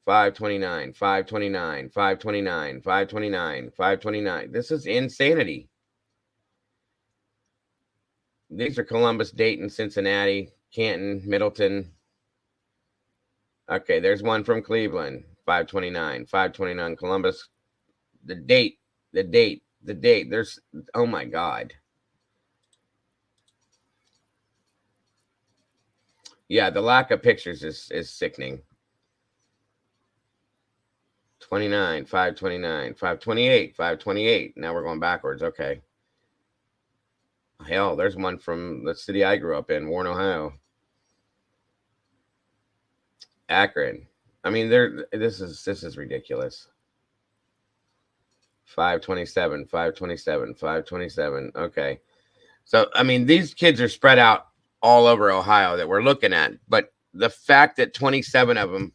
529, 529, 529, 529, 529. This is insanity. These are Columbus, Dayton, Cincinnati, Canton, Middleton. Okay, there's one from Cleveland, 529, 529, Columbus. The date. There's, oh my God. Yeah, the lack of pictures is sickening. 29, 529, 528, 528. Now we're going backwards. Okay. Hell, there's one from the city I grew up in, Warren, Ohio. Akron. I mean, this is ridiculous. 527, 527, 527. Okay. So, I mean, these kids are spread out all over Ohio that we're looking at. But the fact that 27 of them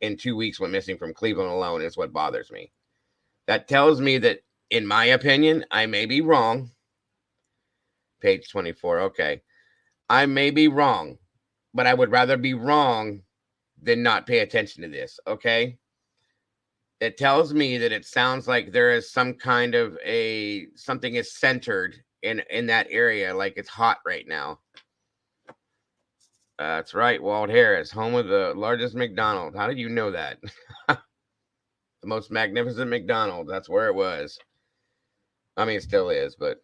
in 2 weeks went missing from Cleveland alone is what bothers me. That tells me that, in my opinion, I may be wrong. Page 24. Okay. I may be wrong, but I would rather be wrong than not pay attention to this. Okay. It tells me that it sounds like there is some kind of something is centered in that area, like it's hot right now. That's right, Walt Harris, home of the largest McDonald's. How did you know that? The most magnificent McDonald's. That's where it was. I mean, it still is, but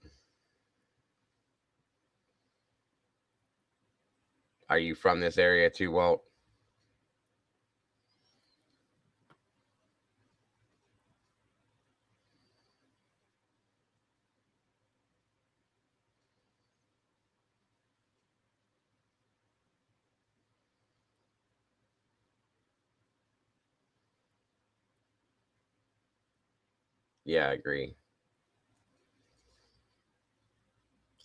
are you from this area too, Walt? Yeah, I agree.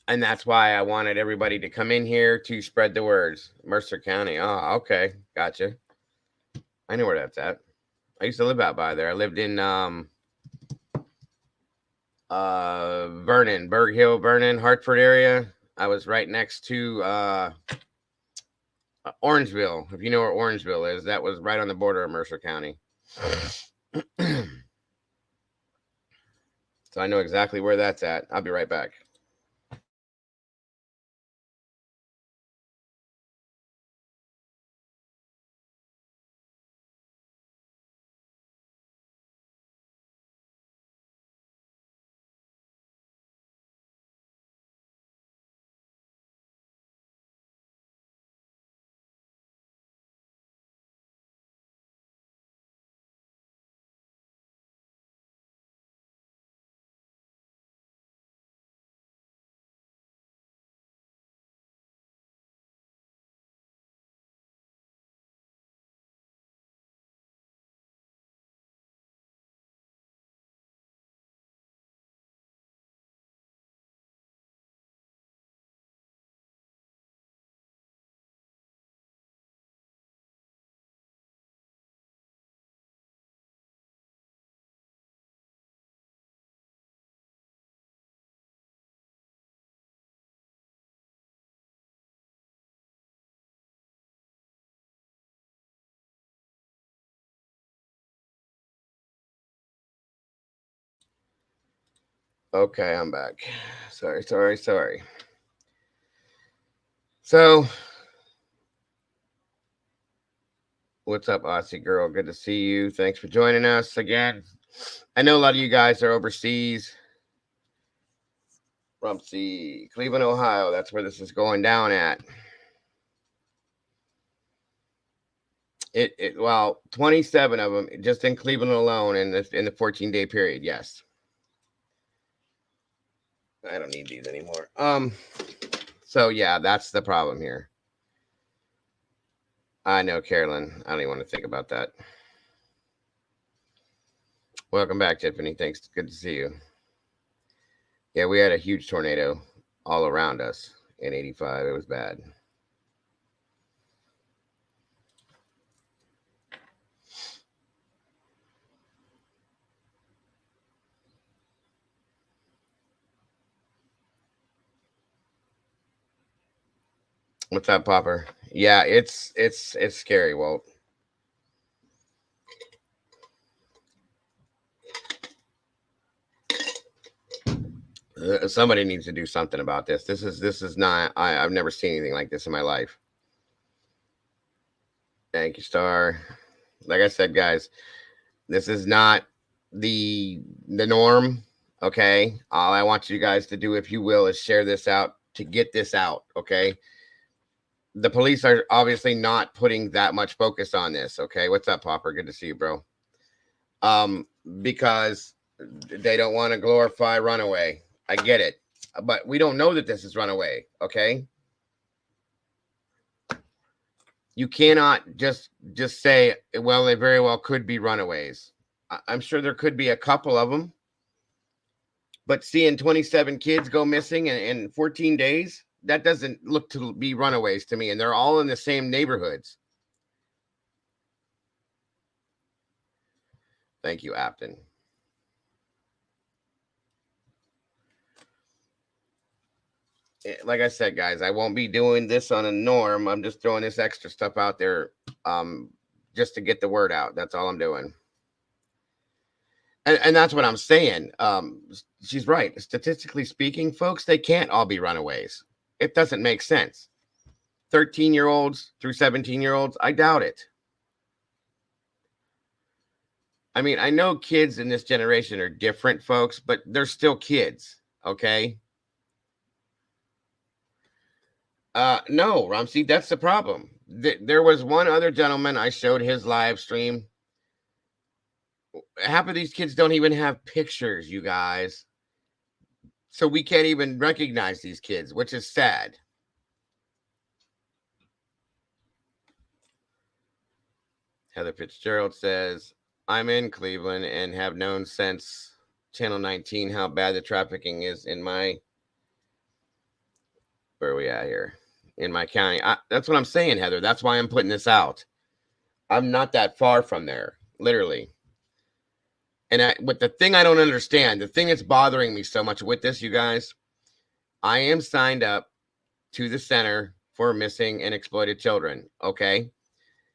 And that's why I wanted everybody to come in here to spread the words. Mercer County. Oh, okay. Gotcha. I know where that's at. I used to live out by there. I lived in Vernon, Berg Hill, Vernon, Hartford area. I was right next to Orangeville. If you know where Orangeville is, that was right on the border of Mercer County. So I know exactly where that's at. I'll be right back. Okay, I'm back. Sorry. So, what's up, Aussie girl? Good to see you. Thanks for joining us again. I know a lot of you guys are overseas. From Cleveland, Ohio. That's where this is going down at. Well, 27 of them just in Cleveland alone in the 14-day period. Yes. I don't need these anymore. So yeah, that's the problem here. I know, Carolyn. I don't even want to think about that. Welcome back, Tiffany. Thanks. Good to see you. Yeah, we had a huge tornado all around us in 85. It was bad. What's up, Popper? Yeah, it's scary, Walt. Somebody needs to do something about this. This is not. I've never seen anything like this in my life. Thank you, Star. Like I said, guys, this is not the norm. Okay, all I want you guys to do, if you will, is share this out to get this out. Okay, the police are obviously not putting that much focus on this. Okay, what's up, Popper? Good to see you, bro. Because they don't want to glorify runaway. I get it, but we don't know that this is runaway. Okay, you cannot just say, well, they very well could be runaways. I'm sure there could be a couple of them, but seeing 27 kids go missing in 14 days, that doesn't look to be runaways to me, and they're all in the same neighborhoods. Thank you, Apton. Like I said, guys, I won't be doing this on a norm. I'm just throwing this extra stuff out there just to get the word out. That's all I'm doing. And that's what I'm saying. She's right. Statistically speaking, folks, they can't all be runaways. It doesn't make sense. 13-year-olds through 17-year-olds, I doubt it. I mean, I know kids in this generation are different, folks, but they're still kids, okay? No, Ramsey, that's the problem. There was one other gentleman, I showed his live stream. Half of these kids don't even have pictures, you guys. So we can't even recognize these kids, which is sad. Heather Fitzgerald says, I'm in Cleveland and have known since Channel 19 how bad the trafficking is in my, where are we at here? In my county. That's what I'm saying, Heather. That's why I'm putting this out. I'm not that far from there, literally. And but the thing I don't understand, the thing that's bothering me so much with this, you guys, I am signed up to the Center for Missing and Exploited Children, okay?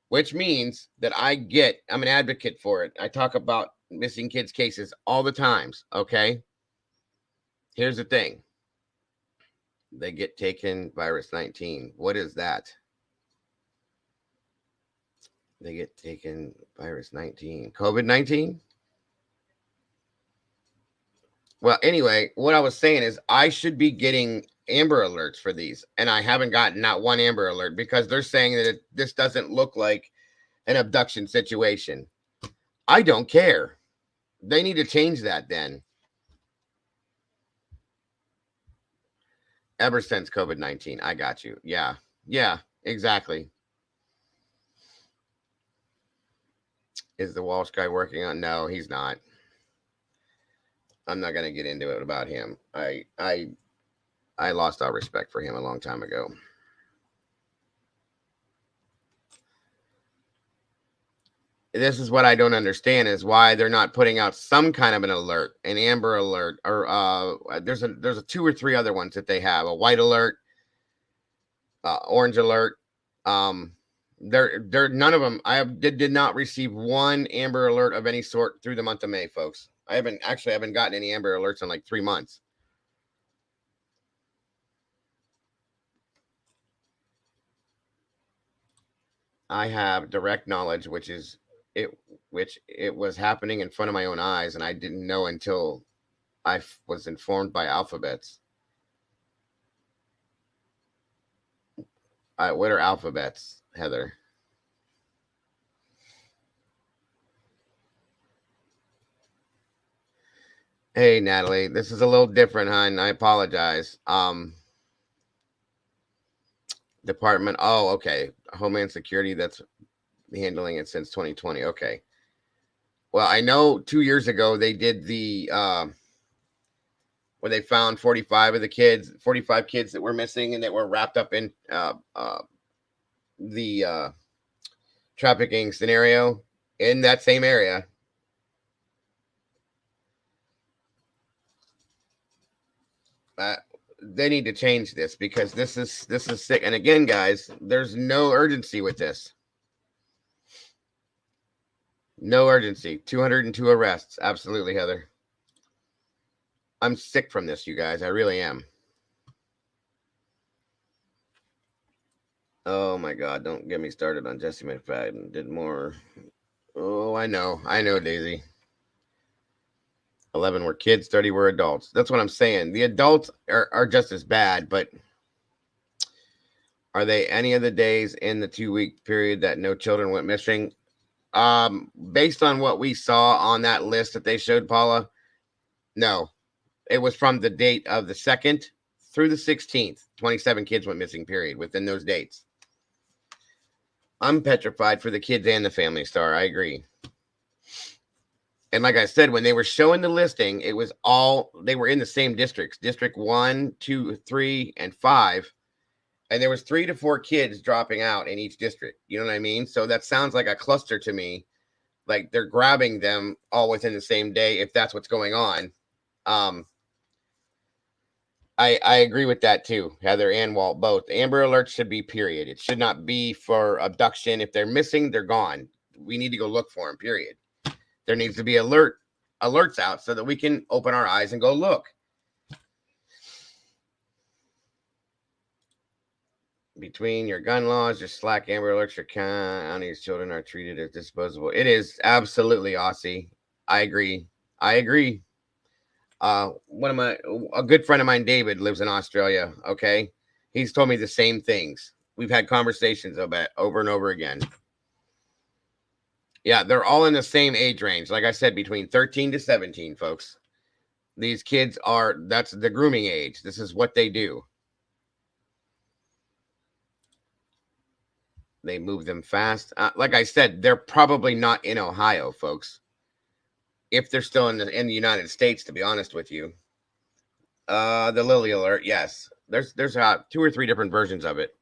Which means that I'm an advocate for it. I talk about missing kids cases all the times, okay? Here's the thing. They get taken virus 19. What is that? They get taken virus 19. COVID-19? Well, anyway, what I was saying is I should be getting Amber Alerts for these, and I haven't gotten not one Amber Alert because they're saying that this doesn't look like an abduction situation. I don't care. They need to change that then. Ever since COVID-19, I got you. Yeah, exactly. Is the Walsh guy working on? No, he's not. I'm not going to get into it about him. I lost all respect for him a long time ago. This is what I don't understand is why they're not putting out some kind of an alert, an Amber Alert, or there's a 2 or 3 other ones that they have, a white alert, orange alert. They're none of them. I did not receive one Amber Alert of any sort through the month of May, folks. I haven't gotten any Amber Alerts in like 3 months. I have direct knowledge, which it was happening in front of my own eyes, and I didn't know until I was informed by alphabets. What are alphabets, Heather? Hey, Natalie, this is a little different, hon. I apologize. Department. Oh, okay. Homeland Security. That's handling it since 2020. Okay. Well, I know 2 years ago they did the where they found 45 kids that were missing and that were wrapped up in the trafficking scenario in that same area. They need to change this because this is sick. And again, guys, there's no urgency with this. No urgency. 202 arrests. Absolutely, Heather. I'm sick from this, you guys. I really am. Oh my God! Don't get me started on Jesse McFadden. Did more. Oh, I know, Daisy. 11 were kids, 30 were adults. That's what I'm saying. The adults are just as bad, but are they any of the days in the 2-week period that no children went missing? Based on what we saw on that list that they showed, Paula, no. It was from the date of the 2nd through the 16th. 27 kids went missing, period, within those dates. I'm petrified for the kids and the family, Star. I agree. And like I said, when they were showing the listing, it was they were in the same districts, District 1, 2, 3, and 5. And there was 3 to 4 kids dropping out in each district. You know what I mean? So that sounds like a cluster to me. Like they're grabbing them all within the same day, if that's what's going on. I agree with that too, Heather and Walt, both. Amber Alerts should be period. It should not be for abduction. If they're missing, they're gone. We need to go look for them, period. There needs to be alerts out so that we can open our eyes and go look. Between your gun laws, your slack Amber Alerts, your county's children are treated as disposable. It is absolutely Aussie. I agree. A good friend of mine, David, lives in Australia. Okay. He's told me the same things. We've had conversations about it over and over again. Yeah, they're all in the same age range. Like I said, between 13 to 17, folks. These kids that's the grooming age. This is what they do. They move them fast. Like I said, they're probably not in Ohio, folks. If they're still in the United States, to be honest with you. The Lily Alert, yes. There's 2 or 3 different versions of it.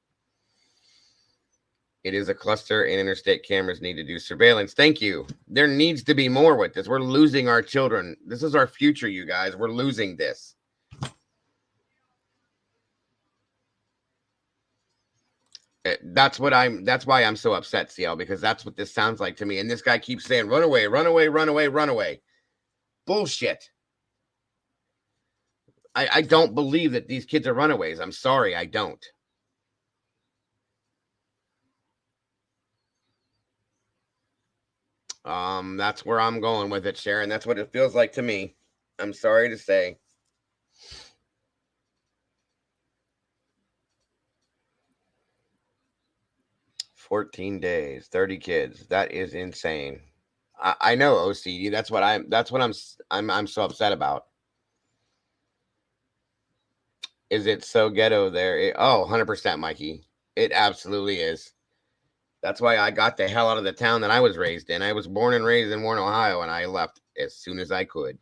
It is a cluster, and interstate cameras need to do surveillance. Thank you. There needs to be more with this. We're losing our children. This is our future, you guys. We're losing this. That's why I'm so upset, CL, because that's what this sounds like to me. And this guy keeps saying, run away, run away, run away, run away. Bullshit. I don't believe that these kids are runaways. I'm sorry, I don't. That's where I'm going with it, Sharon. That's what it feels like to me. I'm sorry to say. "14 days, 30 kids. That is insane." I know, OCD. That's what I'm so upset about. Is it so ghetto there? 100%, Mikey. It absolutely is. That's why I got the hell out of the town that I was raised in. I was born and raised in Warren, Ohio, and I left as soon as I could.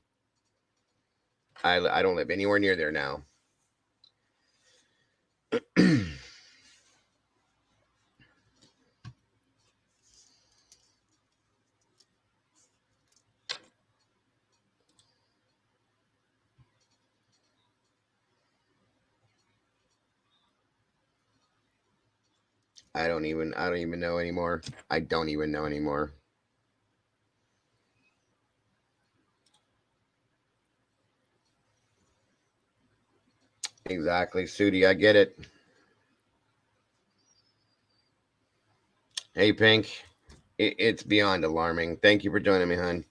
I don't live anywhere near there now. I don't even know anymore. I don't even know anymore. Exactly, Sudi. I get it. Hey, Pink. It's beyond alarming. Thank you for joining me, hon.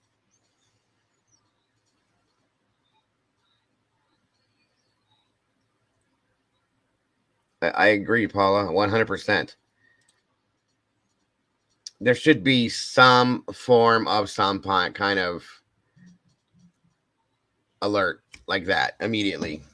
I agree, Paula. 100%. There should be some form of some kind of alert like that immediately.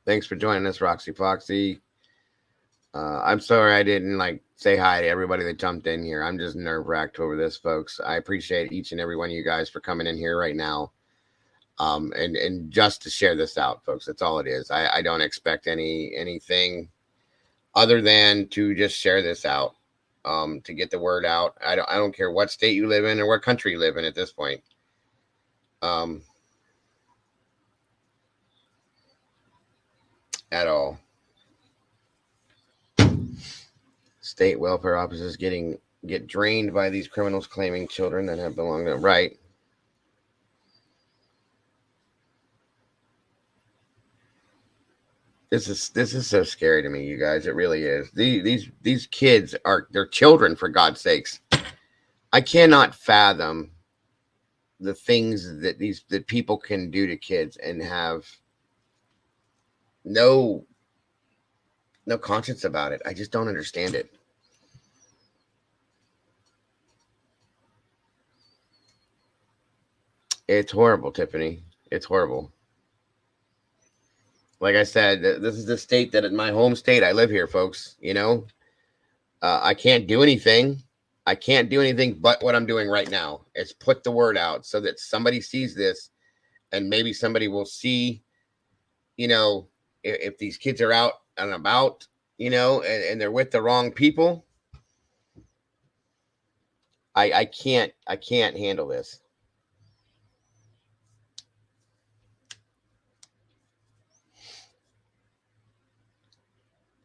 Thanks for joining us, Roxy Foxy. I'm sorry I didn't say hi to everybody that jumped in here. I'm just nerve-wracked over this, folks. I appreciate each and every one of you guys for coming in here right now. And just to share this out, folks. That's all it is. I don't expect anything other than to just share this out, to get the word out. I don't care what state you live in or what country you live in at this point. At all. State welfare offices get drained by these criminals claiming children that have belonged to them. Right. This is so scary to me, you guys. It really is. These kids they're children, for God's sakes. I cannot fathom the things that people can do to kids and have no conscience about it. I just don't understand it. It's horrible, Tiffany. It's horrible. Like I said, this is the state that my home state. I live here, folks. I can't do anything. I can't do anything but what I'm doing right now. It's put the word out so that somebody sees this, and maybe somebody will see, if these kids are out and about, and they're with the wrong people. I can't handle this.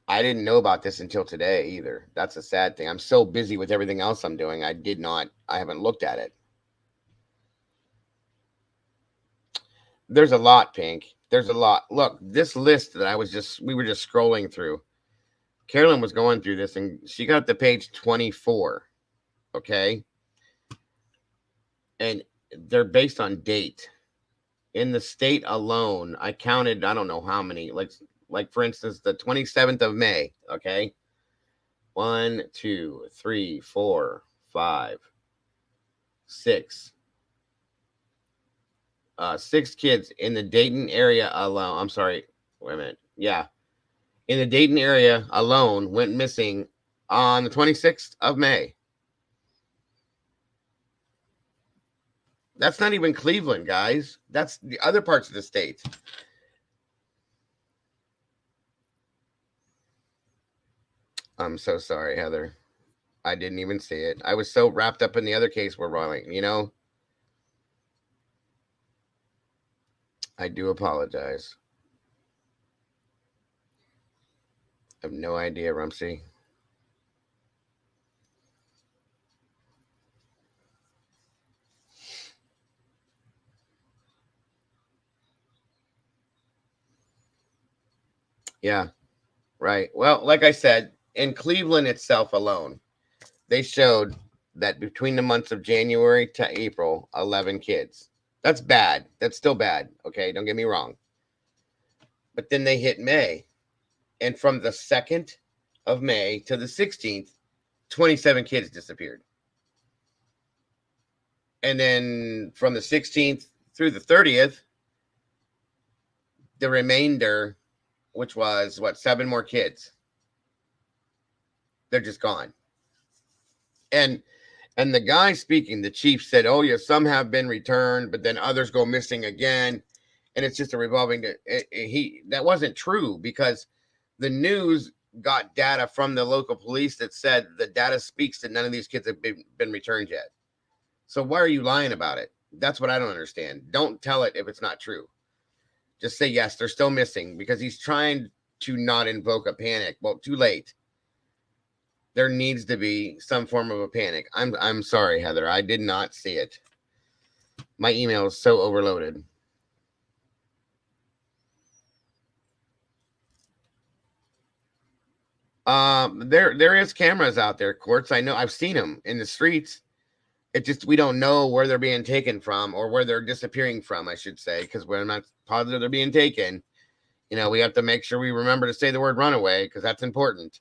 I didn't know about this until today either. That's a sad thing. I'm so busy with everything else I'm doing. I haven't looked at it. There's a lot, Pink. There's a lot. Look, this list that we were just scrolling through. Carolyn was going through this and she got to page 24. Okay. And they're based on date. In the state alone, I counted, I don't know how many, like for instance, the 27th of May. Okay. 1, 2, 3, 4, 5, 6. 6 kids in the Dayton area alone. I'm sorry. Wait a minute. Yeah. In the Dayton area alone went missing on the 26th of May. That's not even Cleveland, guys. That's the other parts of the state. I'm so sorry, Heather. I didn't even see it. I was so wrapped up in the other case we're rolling, I do apologize. I have no idea, Rumsey. Yeah, right. Well, like I said, in Cleveland itself alone, they showed that between the months of January to April, 11 kids. That's bad. That's still bad. Okay, don't get me wrong. But then they hit May. And from the 2nd of May to the 16th, 27 kids disappeared. And then from the 16th through the 30th, the remainder, which was 7 more kids, they're just gone. And the guy speaking, the chief, said, oh yeah, some have been returned, but then others go missing again. And it's just a revolving. That wasn't true, because the news got data from the local police that said the data speaks that none of these kids have been returned yet. So why are you lying about it? That's what I don't understand. Don't tell it if it's not true. Just say, yes, they're still missing, because he's trying to not invoke a panic. Well, too late. There needs to be some form of a panic. I'm sorry, Heather. I did not see it. My email is so overloaded. There is cameras out there, Courts. I know, I've seen them in the streets. It just, we don't know where they're being taken from, or where they're disappearing from, I should say, because we're not positive they're being taken. We have to make sure we remember to say the word runaway, because that's important.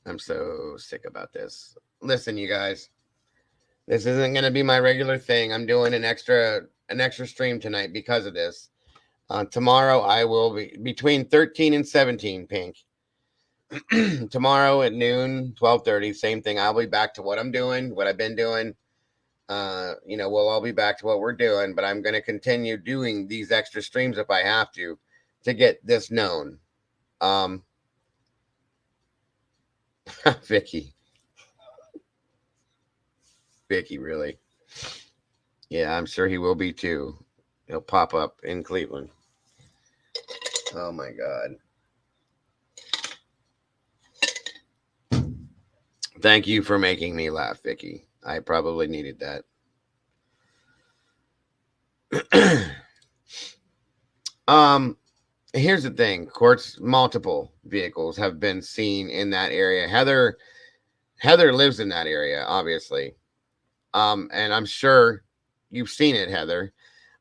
I'm so sick about this. Listen, you guys, This isn't going to be my regular thing. I'm doing an extra stream tonight because of this. Tomorrow I will be between 13 and 17, Pink. Tomorrow at noon, 12:30, same thing. I'll be back to what I'm doing, what I've been doing. We'll all be back to what we're doing, but I'm going to continue doing these extra streams if I have to get this known. Vicky, really? Yeah, I'm sure he will be too. He'll pop up in Cleveland. Oh my God. Thank you for making me laugh, Vicky. I probably needed that. Here's the thing. Multiple vehicles have been seen in that area. Heather lives in that area, obviously. And I'm sure you've seen it, Heather.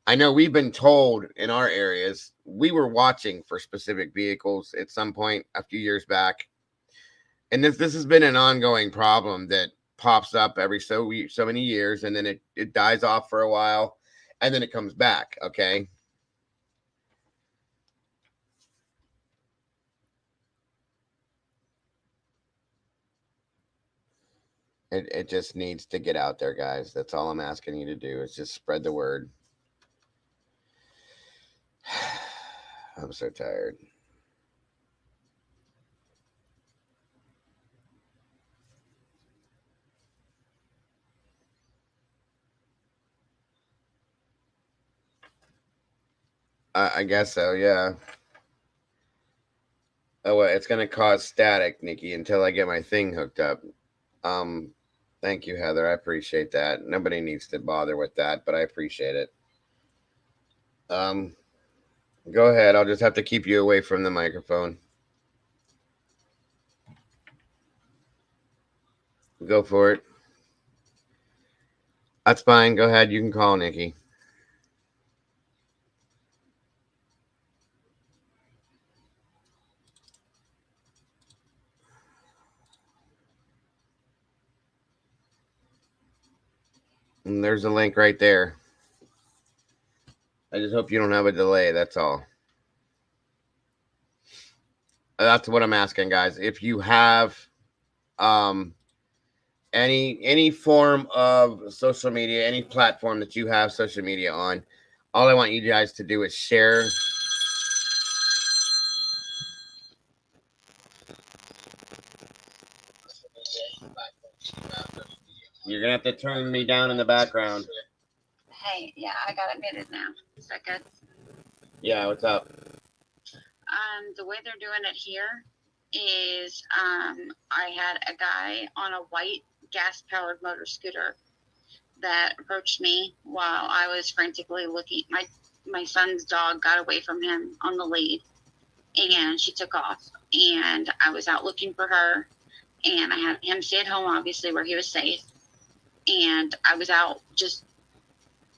I know we've been told in our areas, we were watching for specific vehicles at some point a few years back. And this has been an ongoing problem that pops up every so many years, and then it dies off for a while, and then it comes back, okay? It just needs to get out there, guys. That's all I'm asking you to do is just spread the word. I'm so tired. I guess so, yeah. Oh, well, it's going to cause static, Nikki, until I get my thing hooked up. Thank you, Heather. I appreciate that. Nobody needs to bother with that, but I appreciate it. Go ahead. I'll just have to keep you away from the microphone. Go for it. That's fine. Go ahead. You can call Nikki. And there's a link right there. I just hope you don't have a delay. That's all. That's what I'm asking, guys. If you have any form of social media, any platform that you have social media on, all I want you guys to do is share. You're gonna have to turn me down in the background. Hey, yeah, I got it muted now. Is that good? Yeah, what's up? The way they're doing it here is I had a guy on a white gas-powered motor scooter that approached me while I was frantically looking. My son's dog got away from him on the lead, and she took off. And I was out looking for her, and I had him stay at home, obviously, where he was safe. And I was out just,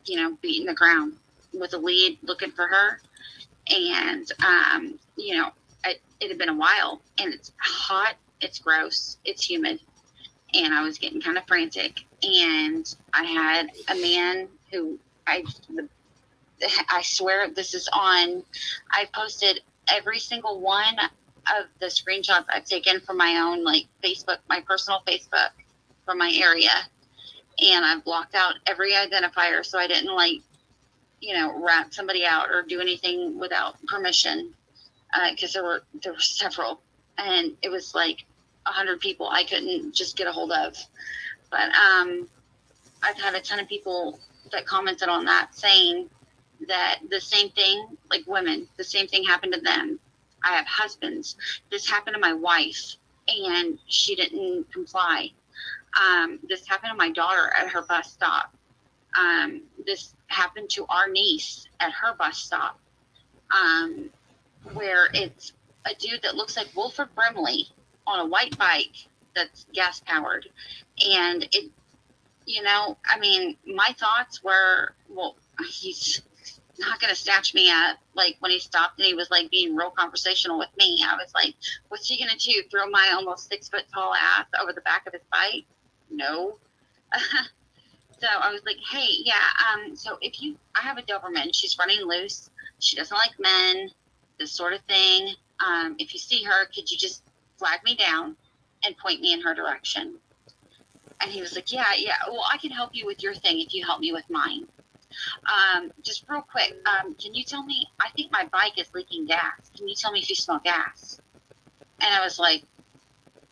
beating the ground with a lead looking for her. And, it had been a while, and it's hot, it's gross, it's humid, and I was getting kind of frantic. And I had a man who I swear this is on, I posted every single one of the screenshots I've taken from my own, Facebook, my personal Facebook from my area. And I've blocked out every identifier so I didn't rat somebody out or do anything without permission, because there were several, and it was 100 people I couldn't just get a hold of. But I've had a ton of people that commented on that saying that the same thing, like women, the same thing happened to them. I have husbands. This happened to my wife, and she didn't comply. This happened to my daughter at her bus stop. This happened to our niece at her bus stop, where it's a dude that looks like Wilford Brimley on a white bike that's gas powered. And it, my thoughts were, well, he's not going to snatch me up. When he stopped and he was being real conversational with me, I was like, what's he going to do? Throw my almost 6 foot tall ass over the back of his bike? No. So I was like, hey, yeah, so I have a Doberman. She's running loose. She doesn't like men, this sort of thing. If you see her, could you just flag me down and point me in her direction? And he was like, yeah, well, I can help you with your thing if you help me with mine. Just real quick, can you tell me, I think my bike is leaking gas. Can you tell me if you smell gas? And I was like,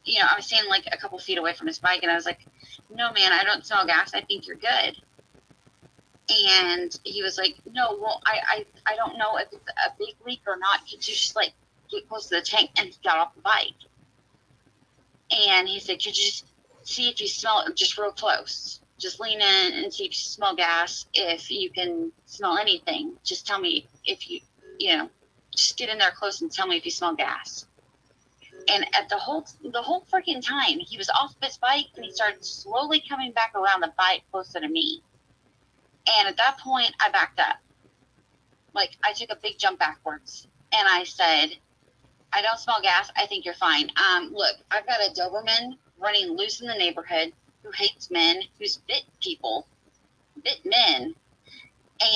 I was standing like a couple feet away from his bike, and I was like, no, man, I don't smell gas. I think you're good. And he was like, no, well, I don't know if it's a big leak or not. Could you just like get close to the tank? And he got off the bike. And he said, could you just see if you smell it just real close? Just lean in and see if you smell gas. If you can smell anything, just tell me if you just get in there close and tell me if you smell gas. And at the whole freaking time, he was off his bike and he started slowly coming back around the bike closer to me. And at that point, I backed up. Like, I took a big jump backwards. And I said, I don't smell gas. I think you're fine. Look, I've got a Doberman running loose in the neighborhood who hates men, who's bit men.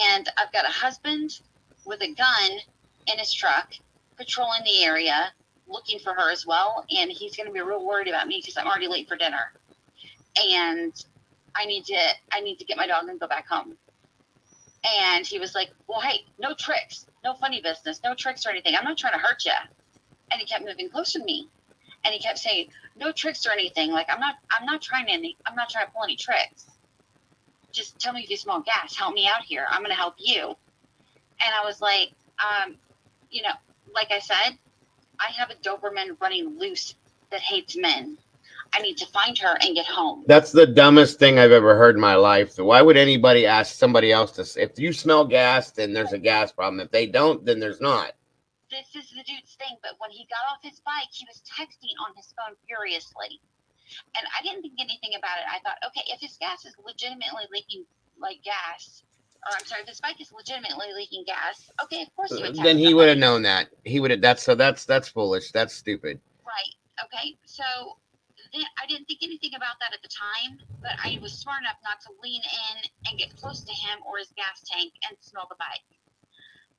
And I've got a husband with a gun in his truck patrolling the area, looking for her as well, and he's going to be real worried about me because I'm already late for dinner, and I need to get my dog and go back home. And he was like, well, hey, no tricks, no funny business, no tricks or anything. I'm not trying to hurt you. And he kept moving closer to me, and he kept saying, no tricks or anything. Like, I'm not trying to pull any tricks. Just tell me if you smell gas. Help me out here. I'm going to help you. And I was like, like I said, I have a Doberman running loose that hates men. I need to find her and get home. That's the dumbest thing I've ever heard in my life. So why would anybody ask somebody else to? If you smell gas, then there's a gas problem. If they don't, then there's not. This is the dude's thing. But when he got off his bike, he was texting on his phone furiously. And I didn't think anything about it. I thought, okay, if his gas is legitimately leaking like gas, or I'm sorry, if his bike is legitimately leaking gas, okay, of course he would text Then he somebody. would have known that. He would have. That's foolish. That's stupid. Right. Okay. So then I didn't think anything about that at the time, but I was smart enough not to lean in and get close to him or his gas tank and smell the bike.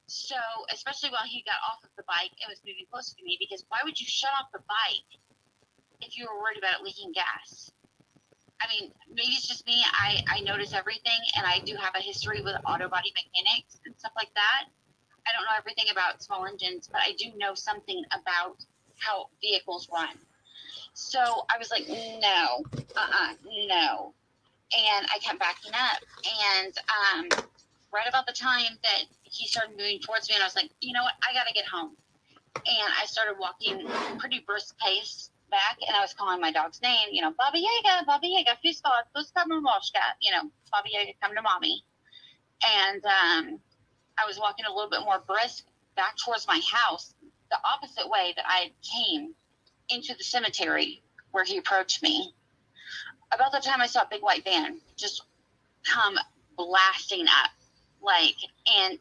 So, especially while he got off of the bike and was moving closer to me, because why would you shut off the bike if you were worried about it leaking gas? I mean, maybe it's just me. I notice everything, and I do have a history with auto body mechanics and stuff like that. I don't know everything about small engines, but I do know something about how vehicles run. So I was like, no. And I kept backing up. And right about the time that he started moving towards me, and I was like, you know what? I got to get home. And I started walking pretty brisk pace back, and I was calling my dog's name, Baba Yaga, Fiska, Moshka, Baba Yaga, come to mommy. And I was walking a little bit more brisk back towards my house, the opposite way that I came into the cemetery where he approached me. About the time I saw a big white van just come blasting up, and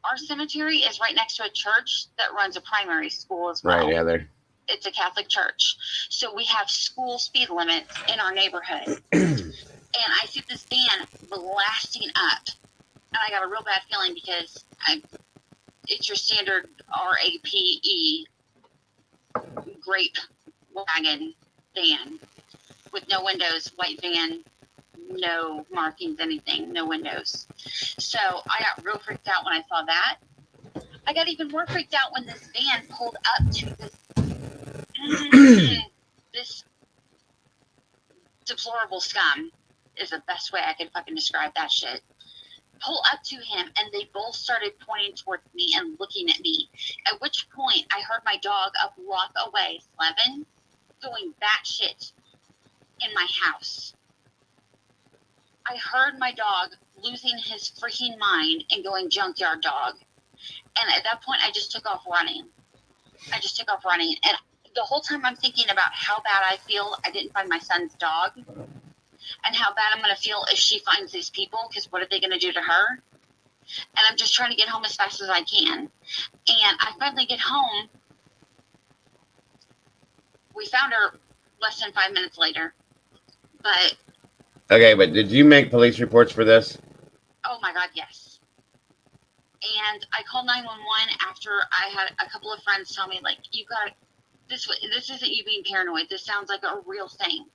our cemetery is right next to a church that runs a primary school as well. Right, Heather. It's a Catholic church. So we have school speed limits in our neighborhood. And I see this van blasting up. And I got a real bad feeling because it's your standard RAPE grape wagon van with no windows, white van, no markings, anything, no windows. So I got real freaked out when I saw that. I got even more freaked out when this van pulled up to this deplorable scum is the best way I can fucking describe that shit. Pull up to him, and they both started pointing towards me and looking at me. At which point, I heard my dog a block away, Slevin, going batshit in my house. I heard my dog losing his freaking mind and going junkyard dog. And at that point, I just took off running. And the whole time I'm thinking about how bad I feel I didn't find my son's dog, and how bad I'm going to feel if she finds these people, because what are they going to do to her? And I'm just trying to get home as fast as I can. And I finally get home. We found her less than 5 minutes later. But Okay, but did you make police reports for this? Oh my God, yes. And I called 911 after I had a couple of friends tell me, like, you got this. This isn't you being paranoid. This sounds like a real thing.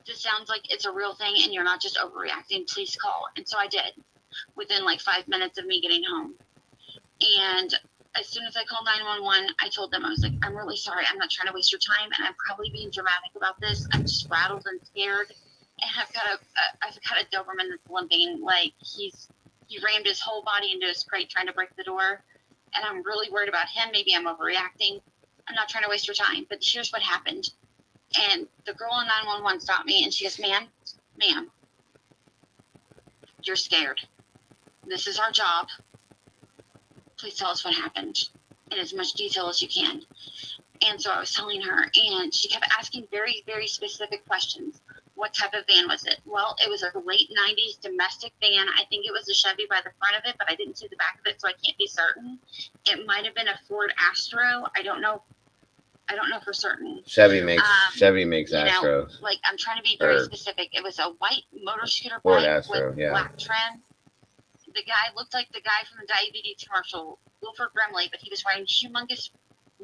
This sounds like it's a real thing, and you're not just overreacting. Please call. And so I did, within like 5 minutes of me getting home. And as soon as I called 911, I told them, I was like, I'm really sorry. I'm not trying to waste your time, and I'm probably being dramatic about this. I'm just rattled and scared, and I've got a Doberman that's limping. Like he rammed his whole body into his crate trying to break the door, and I'm really worried about him. Maybe I'm overreacting. I'm not trying to waste your time, but here's what happened. And the girl on 911 stopped me, and she goes, ma'am, you're scared. This is our job. Please tell us what happened in as much detail as you can. And so I was telling her, and she kept asking very, very specific questions. What type of van was it? Well, it was a late 90s domestic van. I think it was a Chevy by the front of it, but I didn't see the back of it, so I can't be certain. It might have been a Ford Astro. I don't know for certain. Chevy makes Astros. Like, I'm trying to be very specific. It was a white motor scooter Ford bike Astro, with yeah. black trim. The guy looked like the guy from the diabetes commercial, Wilford Brimley, but he was wearing humongous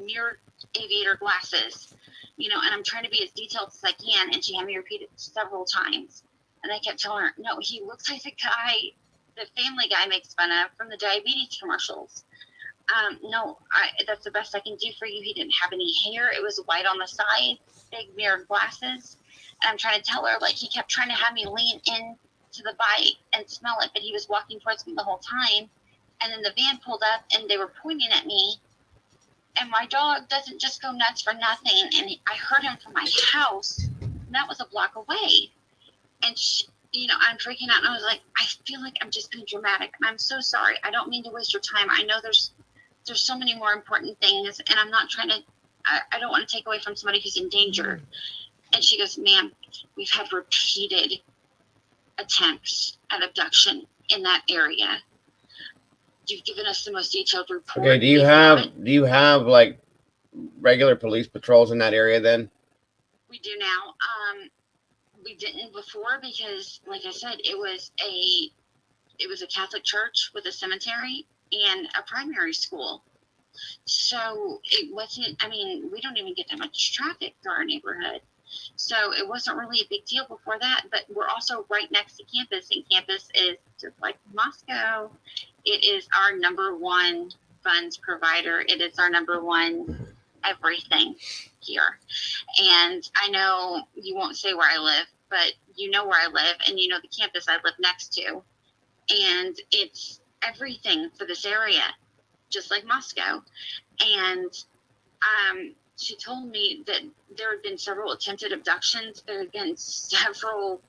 mirror aviator glasses, and I'm trying to be as detailed as I can. And she had me repeat it several times. And I kept telling her, no, he looks like the guy, the Family Guy makes fun of from the diabetes commercials. No, that's the best I can do for you. He didn't have any hair. It was white on the side, big mirrored glasses. And I'm trying to tell her, like, he kept trying to have me lean in to the bike and smell it, but he was walking towards me the whole time. And then the van pulled up and they were pointing at me. And my dog doesn't just go nuts for nothing. And I heard him from my house, and that was a block away. And I'm freaking out, and I was like, I feel like I'm just being dramatic, and I'm so sorry. I don't mean to waste your time. I know there's so many more important things, and I'm not trying to. I don't want to take away from somebody who's in danger. And she goes, ma'am, we've had repeated attempts at abduction in that area. You've given us the most detailed report. Okay, do you have like regular police patrols in that area then? We do now. We didn't before because, like I said, it was a Catholic church with a cemetery and a primary school. So it wasn't, we don't even get that much traffic through our neighborhood. So it wasn't really a big deal before that, but we're also right next to campus, and campus is just like Moscow. It is our number one funds provider. It is our number one everything here. And I know you won't say where I live, but you know where I live, and you know the campus I live next to. And it's everything for this area, just like Moscow. And she told me that there had been several attempted abductions. There had been several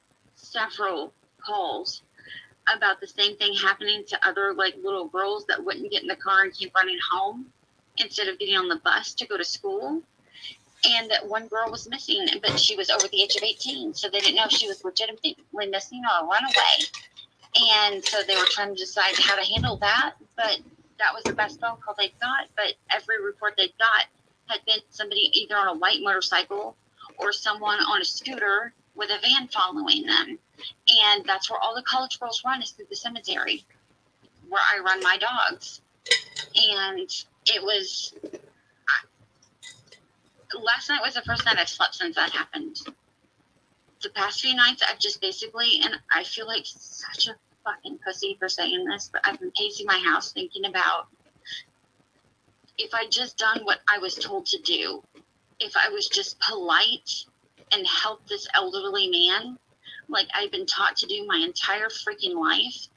calls about the same thing happening to other like little girls that wouldn't get in the car and keep running home instead of getting on the bus to go to school. And that one girl was missing, but she was over the age of 18, so they didn't know if she was legitimately missing or a runaway. And so they were trying to decide how to handle that, but that was the best phone call they got. But every report they got had been somebody either on a white motorcycle or someone on a scooter with a van following them. And that's where all the college girls run, is through the cemetery, where I run my dogs. And it was, last night was the first night I've slept since that happened. The past few nights I've just basically, and I feel like such a fucking pussy for saying this, but I've been pacing my house thinking about, if I just done what I was told to do, if I was just polite and help this elderly man like I've been taught to do my entire freaking life,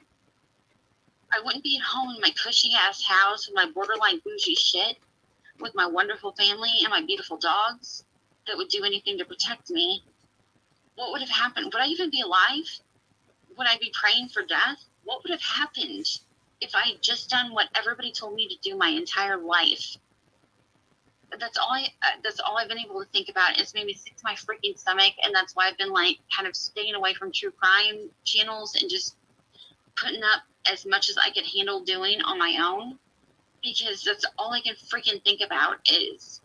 I wouldn't be at home in my cushy ass house with my borderline bougie shit, with my wonderful family and my beautiful dogs that would do anything to protect me. What would have happened? Would I even be alive? Would I be praying for death? What would have happened if I had just done what everybody told me to do my entire life? That's all I've been able to think about. It's made me sick to my freaking stomach, and that's why I've been like kind of staying away from true crime channels and just putting up as much as I could handle doing on my own, because that's all I can freaking think about is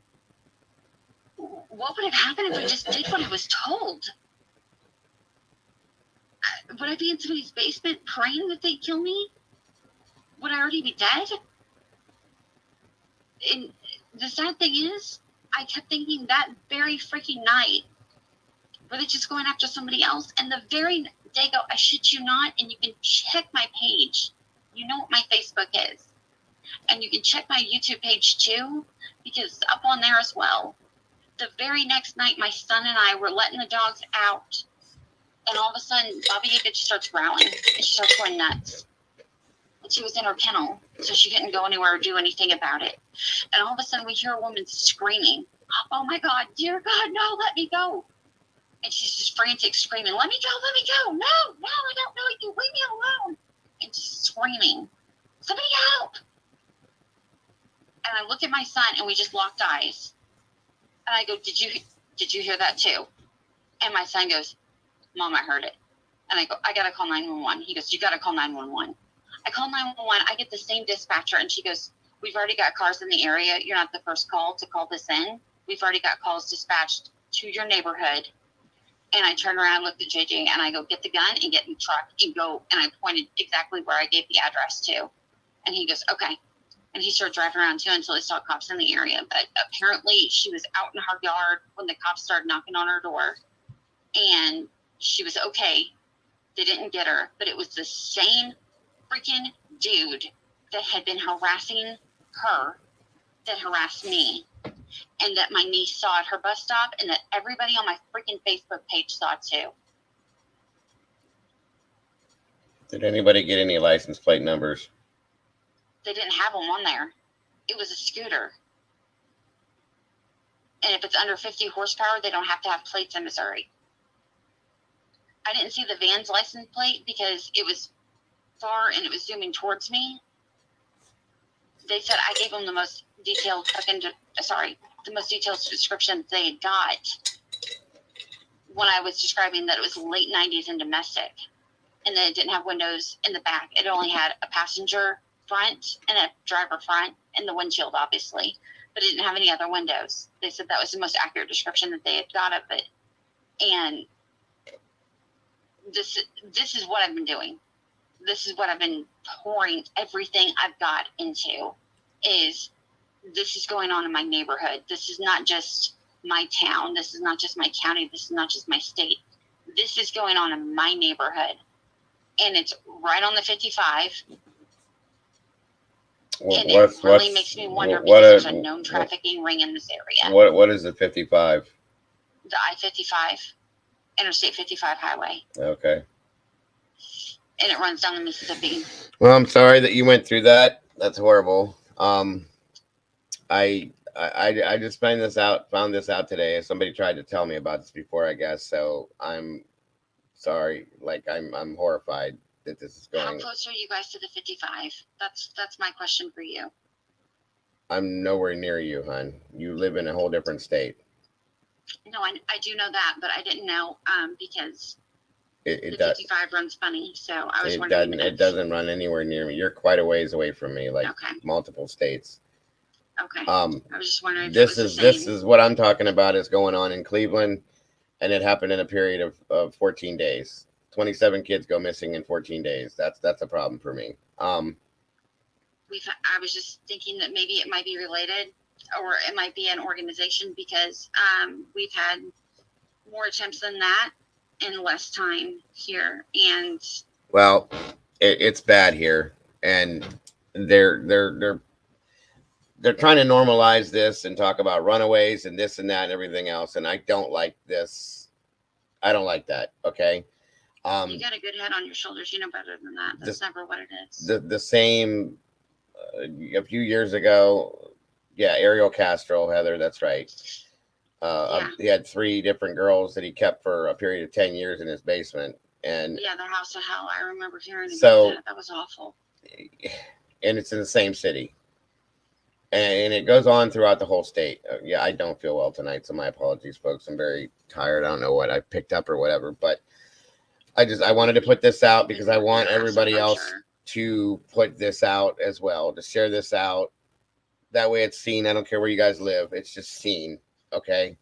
what would have happened if I just did what I was told. Would I be in somebody's basement praying that they'd kill me? Would I already be dead? And the sad thing is, I kept thinking that very freaking night, were they just going after somebody else? And the very day go, I shit you not, and you can check my page. You know what my Facebook is. And you can check my YouTube page too, because it's up on there as well. The very next night, my son and I were letting the dogs out. And all of a sudden, Bobby Yaga just starts growling. And she starts going nuts. And she was in her kennel, so she couldn't go anywhere or do anything about it. And all of a sudden, we hear a woman screaming, oh my God, dear God, no, let me go. And she's just frantic, screaming, let me go. No, I don't know you, leave me alone. And just screaming, somebody help. And I look at my son, and we just locked eyes. And I go, did you hear that too? And my son goes, Mom, I heard it. And I go, I got to call 911. He goes, you got to call 911. I call 911. I get the same dispatcher, and she goes, we've already got cars in the area. You're not the first call to call this in. We've already got calls dispatched to your neighborhood. And I turn around, looked at JJ, and I go, get the gun and get in the truck and go. And I pointed exactly where I gave the address to. And he goes, okay. And he started driving around too until he saw cops in the area. But apparently she was out in her yard when the cops started knocking on her door. And she was okay. They didn't get her. But it was the same freaking dude that had been harassing her that harassed me. And that my niece saw at her bus stop. And that everybody on my freaking Facebook page saw too. Did anybody get any license plate numbers? They didn't have them on there. It was a scooter. And if it's under 50 horsepower, they don't have to have plates in Missouri. I didn't see the van's license plate because it was far and it was zooming towards me. They said I gave them the most detailed description they had got when I was describing that it was late 90s and domestic. And that it didn't have windows in the back. It only had a passenger front and a driver front and the windshield, obviously, but it didn't have any other windows. They said that was the most accurate description that they had got of it. And this is what I've been doing. This is what I've been pouring everything I've got into. Is this is going on in my neighborhood. This is not just my town. This is not just my county. This is not just my state. This is going on in my neighborhood. And it's right on the 55. And it really makes me wonder because there's a known trafficking ring in this area. What is the 55? The I-55, Interstate 55 highway. Okay. And it runs down the Mississippi. Well, I'm sorry that you went through that. That's horrible. I just found this out today. Somebody tried to tell me about this before, I guess. So I'm sorry. Like I'm horrified that this is going. How close are you guys to the 55? That's my question for you. I'm nowhere near you, hon. You live in a whole different state. No, I do know that, but I didn't know because the 55 runs funny. So I was wondering. It doesn't run anywhere near me. You're quite a ways away from me, like multiple states. Okay. I was just wondering. This is what I'm talking about is going on in Cleveland, and it happened in a period of 14 days. 27 kids go missing in 14 days. That's a problem for me. I was just thinking that maybe it might be related, or it might be an organization because we've had more attempts than that in less time here. And well, it's bad here, and they're trying to normalize this and talk about runaways and this and that and everything else. And I don't like this. I don't like that. Okay. You got a good head on your shoulders. You know better than that. That's never what it is. The same a few years ago. Yeah. Ariel Castro, Heather. That's right. He had 3 different girls that he kept for a period of 10 years in his basement. And yeah, their house to hell. I remember hearing about that. That was awful. And it's in the same city. And it goes on throughout the whole state. Yeah, I don't feel well tonight, so my apologies, folks. I'm very tired. I don't know what I picked up or whatever, but I wanted to put this out because I want everybody else to put this out as well, to share this out. That way it's seen. I don't care where you guys live. It's just seen, okay?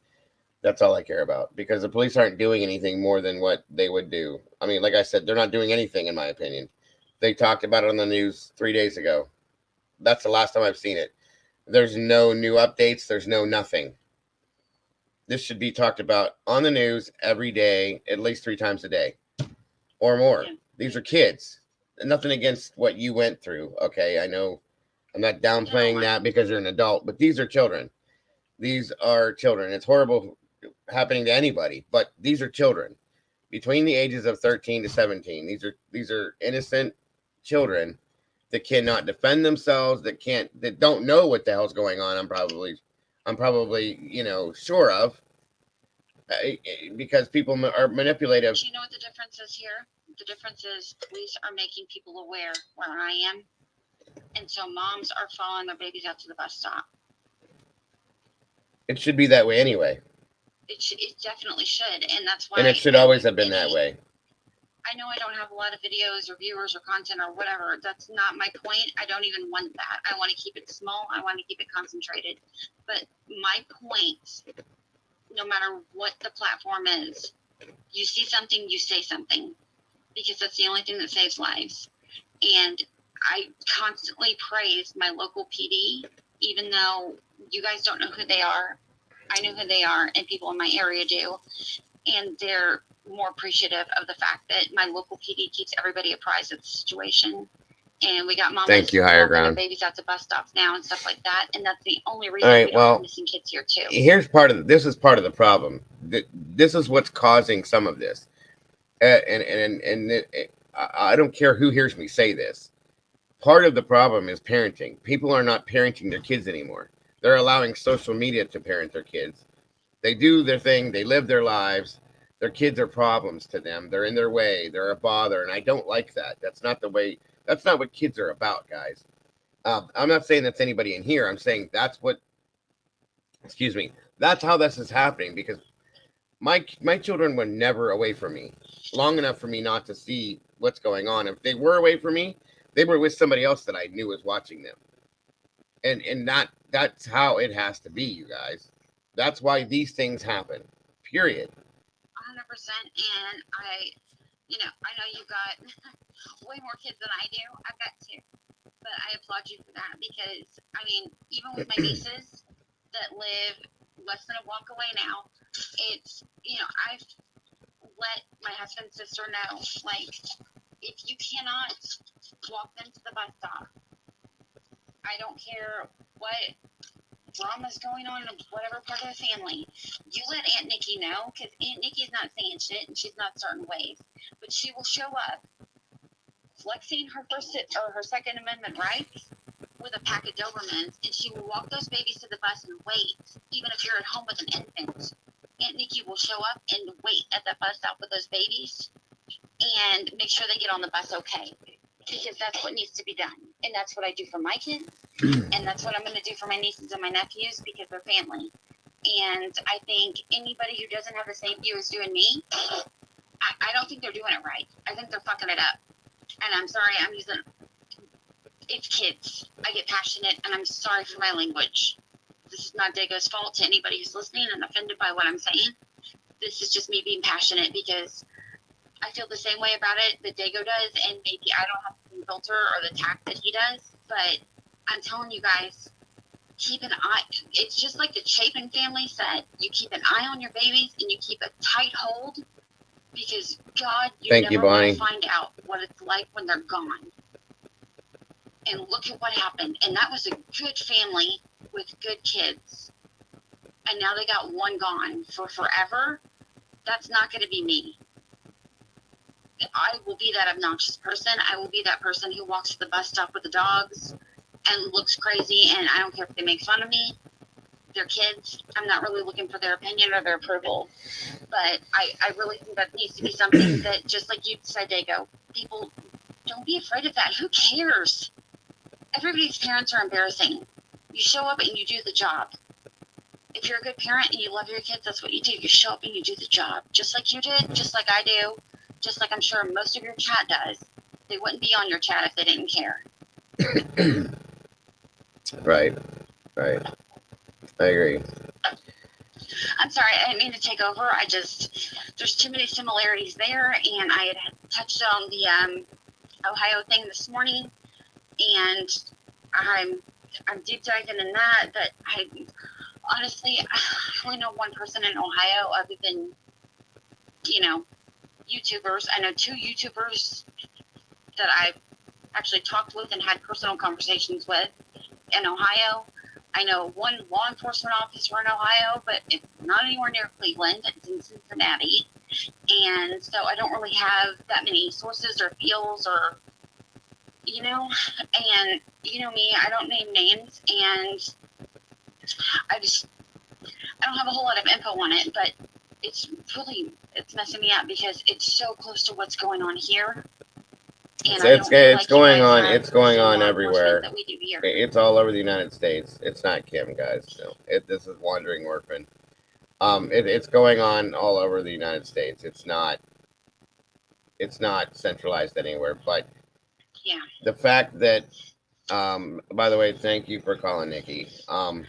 That's all I care about, because the police aren't doing anything more than what they would do. I mean, like I said, they're not doing anything, in my opinion. They talked about it on the news 3 days ago. That's the last time I've seen it. There's no new updates. There's no nothing. This should be talked about on the news every day, at least 3 times a day or more. Yeah. These are kids. Nothing against what you went through. Okay, I know I'm not downplaying that because you're an adult, but these are children. These are children. It's horrible happening to anybody, but these are children between the ages of 13 to 17. These are innocent children that cannot defend themselves, that don't know what the hell's going on. I'm probably sure of, because people are manipulative. Do you know what the difference is here? The difference is police are making people aware where I am, and so moms are following their babies out to the bus stop. It should be that way anyway. It definitely should, and that's why. And it should always have been that way. I know I don't have a lot of videos or viewers or content or whatever. That's not my point. I don't even want that. I want to keep it small. I want to keep it concentrated. But my point, no matter what the platform is, you see something, you say something, because that's the only thing that saves lives. And I constantly praise my local PD, even though you guys don't know who they are. I know who they are, and people in my area do. And they're more appreciative of the fact that my local PD keeps everybody apprised of the situation. And we got mamas Thank you, Higher Ground. babies out to bus stops now and stuff like that. And that's the only reason All right, we don't have missing kids here too. This is part of the problem. This is what's causing some of this. I don't care who hears me say this. Part of the problem is parenting. People are not parenting their kids anymore. They're allowing social media to parent their kids. They do their thing. They live their lives. Their kids are problems to them. They're in their way. They're a bother. And I don't like that. That's not the way. That's not what kids are about, guys. I'm not saying that's anybody in here. I'm saying that's how this is happening, because my children were never away from me long enough for me not to see what's going on. If they were away from me, they were with somebody else that I knew was watching them. And that's how it has to be, you guys. That's why these things happen. Period. 100%. And I know you got way more kids than I do. I've got 2. But I applaud you for that, because, I mean, even with my nieces that live less than a walk away now, it's, I've let my husband's sister know, like, if you cannot walk them to the bus stop, I don't care what drama's going on in whatever part of the family, you let Aunt Nikki know, because Aunt Nikki's not saying shit and she's not certain ways, but she will show up flexing her Second Amendment rights with a pack of Dobermans, and she will walk those babies to the bus and wait. Even if you're at home with an infant, Aunt Nikki will show up and wait at the bus stop with those babies and make sure they get on the bus okay, because that's what needs to be done. And that's what I do for my kids, and that's what I'm going to do for my nieces and my nephews, because they're family. And I think anybody who doesn't have the same view as you and me, I don't think they're doing it right. I think they're fucking it up. And I'm sorry, it's kids. I get passionate, and I'm sorry for my language. This is not Dago's fault to anybody who's listening and offended by what I'm saying. This is just me being passionate, because I feel the same way about it that Dago does, and maybe I don't have the filter or the tact that he does, but I'm telling you guys, keep an eye. It's just like the Chapin family said, you keep an eye on your babies and you keep a tight hold, because God, you never want to find out what it's like when they're gone. And look at what happened. And that was a good family with good kids. And now they got one gone for forever. That's not going to be me. I will be that obnoxious person. I will be that person who walks to the bus stop with the dogs and looks crazy, and I don't care if they make fun of me. They're kids. I'm not really looking for their opinion or their approval. But I really think that needs to be something that, just like you said, Dago, people, don't be afraid of that. Who cares? Everybody's parents are embarrassing. You show up and you do the job. If you're a good parent and you love your kids, that's what you do. You show up and you do the job. Just like you did, just like I do, just like I'm sure most of your chat does. They wouldn't be on your chat if they didn't care. Right. I agree. I'm sorry, I didn't mean to take over. There's too many similarities there, and I had touched on the Ohio thing this morning, and I'm deep diving in that. But I honestly, I only know one person in Ohio other than, YouTubers. I know 2 YouTubers that I've actually talked with and had personal conversations with in Ohio. I know 1 law enforcement officer in Ohio, but it's not anywhere near Cleveland. It's in Cincinnati. And so I don't really have that many sources or feels or, and you know me, I don't name names, and I don't have a whole lot of info on it, but it's messing me up because it's so close to what's going on here. And It's going on everywhere. That we do here. It's all over the United States. It's not Kim, guys. No, this is Wandering Orphan. It's going on all over the United States. It's not centralized anywhere. But yeah, the fact that, by the way, thank you for calling, Nikki. No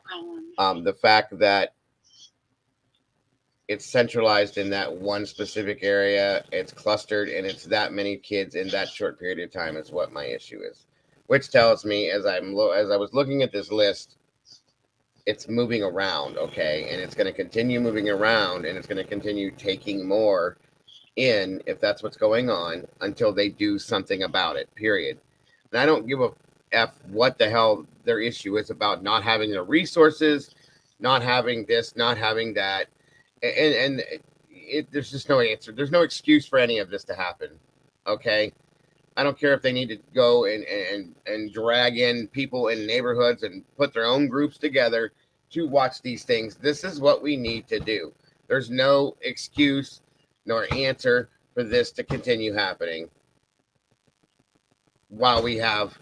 problem. The fact that it's centralized in that one specific area, it's clustered, and it's that many kids in that short period of time is what my issue is. Which tells me, as I was looking at this list, it's moving around, okay? And it's going to continue moving around, and it's going to continue taking more in, if that's what's going on, until they do something about it, period. And I don't give a F what the hell their issue is about not having the resources, not having this, not having that. And there's just no answer. There's no excuse for any of this to happen. Okay. I don't care if they need to go and drag in people in neighborhoods and put their own groups together to watch these things. This is what we need to do. There's no excuse nor answer for this to continue happening while we have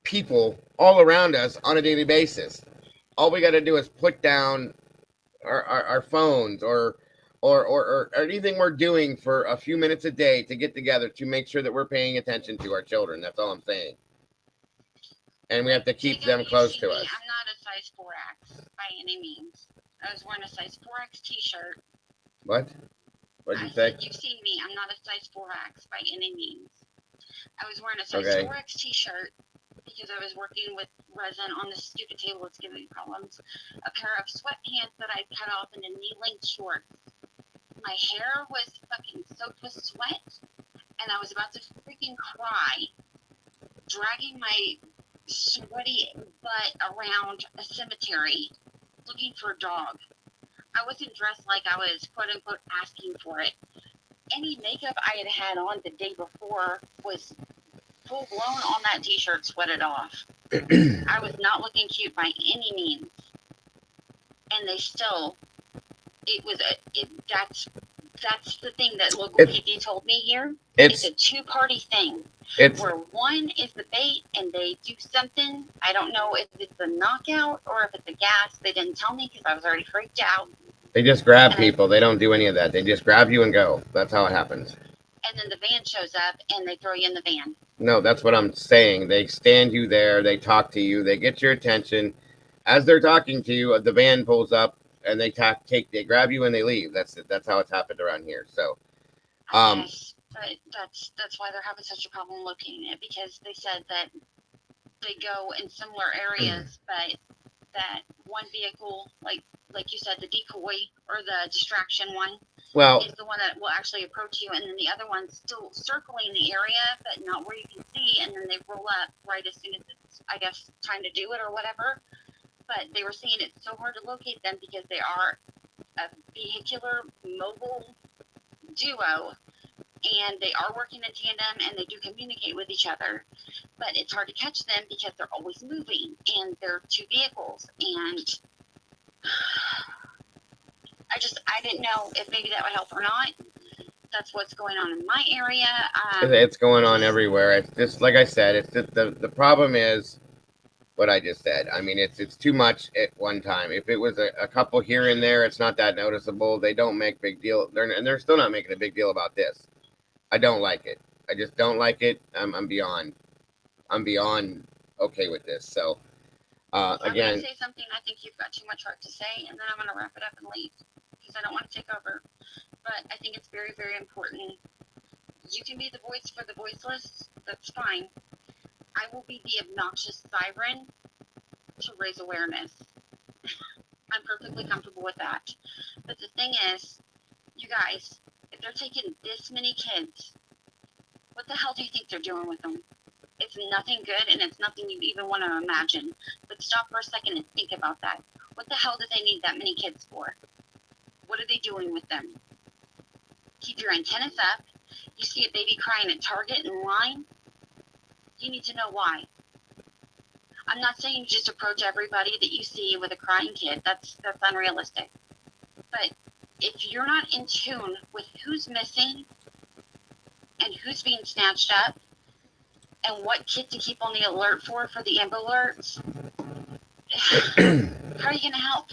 people all around us on a daily basis. All we got to do is put down our phones or anything we're doing for a few minutes a day to get together to make sure that we're paying attention to our children. That's all I'm saying. And we have to keep them close to us. I'm not a size 4X by any means. I was wearing a size 4X t-shirt. What? What'd you say? You've seen me. I'm not a size 4X by any means. I was wearing a size 4X t-shirt because I was working with resin on this stupid table that's giving me problems. A pair of sweatpants that I cut off into knee-length shorts. My hair was fucking soaked with sweat, and I was about to freaking cry, dragging my sweaty butt around a cemetery looking for a dog. I wasn't dressed like I was quote-unquote asking for it. Any makeup I had on the day before was full blown on that t-shirt, sweated off. I was not looking cute by any means. And they still, that's the thing that local PD told me here. It's a 2-party thing. Where one is the bait and they do something. I don't know if it's a knockout or if it's a gas. They didn't tell me because I was already freaked out. They just grab people. They don't do any of that. They just grab you and go. That's how it happens. And then the van shows up and they throw you in the van. No, that's what I'm saying. They stand you there. They talk to you. They get your attention. As they're talking to you, the van pulls up and they grab you and they leave. That's how it's happened around here. So, yes, but that's why they're having such a problem locating it, because they said that they go in similar areas, but that one vehicle, like you said, the decoy or the distraction one, is the one that will actually approach you, and then the other one's still circling the area, but not where you can see, and then they roll up right as soon as it's, I guess, time to do it or whatever. But they were saying it's so hard to locate them because they are a vehicular mobile duo, and they are working in tandem, and they do communicate with each other. But it's hard to catch them because they're always moving, and they're 2 vehicles, and I didn't know if maybe that would help or not. That's what's going on in my area. It's going on everywhere. It's just like I said. It's just, the problem is what I just said. I mean, it's too much at one time. If it was a couple here and there, it's not that noticeable. They don't make big deal. They're still not making a big deal about this. I don't like it. I just don't like it. I'm beyond okay with this. So I'm Again, going to say something I think you've got too much heart to say, and then I'm going to wrap it up and leave because I don't want to take over. But I think it's very, very important. You can be the voice for the voiceless. That's fine. I will be the obnoxious siren to raise awareness. I'm perfectly comfortable with that. But the thing is, you guys, if they're taking this many kids, what the hell do you think they're doing with them? It's nothing good, and it's nothing you even want to imagine. But stop for a second and think about that. What the hell do they need that many kids for? What are they doing with them? Keep your antennas up. You see a baby crying at Target in line, you need to know why. I'm not saying you just approach everybody that you see with a crying kid. That's unrealistic. But if you're not in tune with who's missing and who's being snatched up and what kid to keep on the alert for the Amber Alerts, how are you going to help?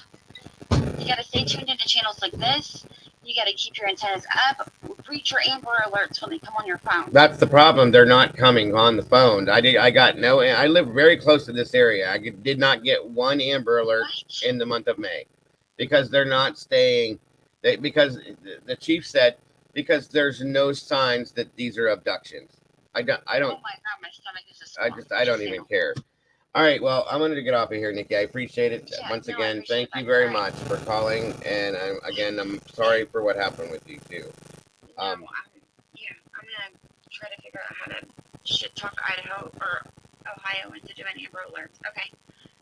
You got to stay tuned into channels like this. You got to keep your antennas up. Read your Amber Alerts when they come on your phone. that's the problem. They're not coming on the phone. I got no. I live very close to this area. I did not get one Amber Alert in the month of May because they're not staying. Because the chief said because there's no signs that these are abductions. I don't. Oh my God, my stomach is just. I don't even care. All right, well, I'm going to get off of here, Nikki. I appreciate it. Yeah, Once no, I again, appreciate thank you that. very All right. much for calling. And I'm sorry for what happened with you, too. No, I'm going to try to figure out how to shit talk Idaho or Ohio into doing Amber Alerts. Okay.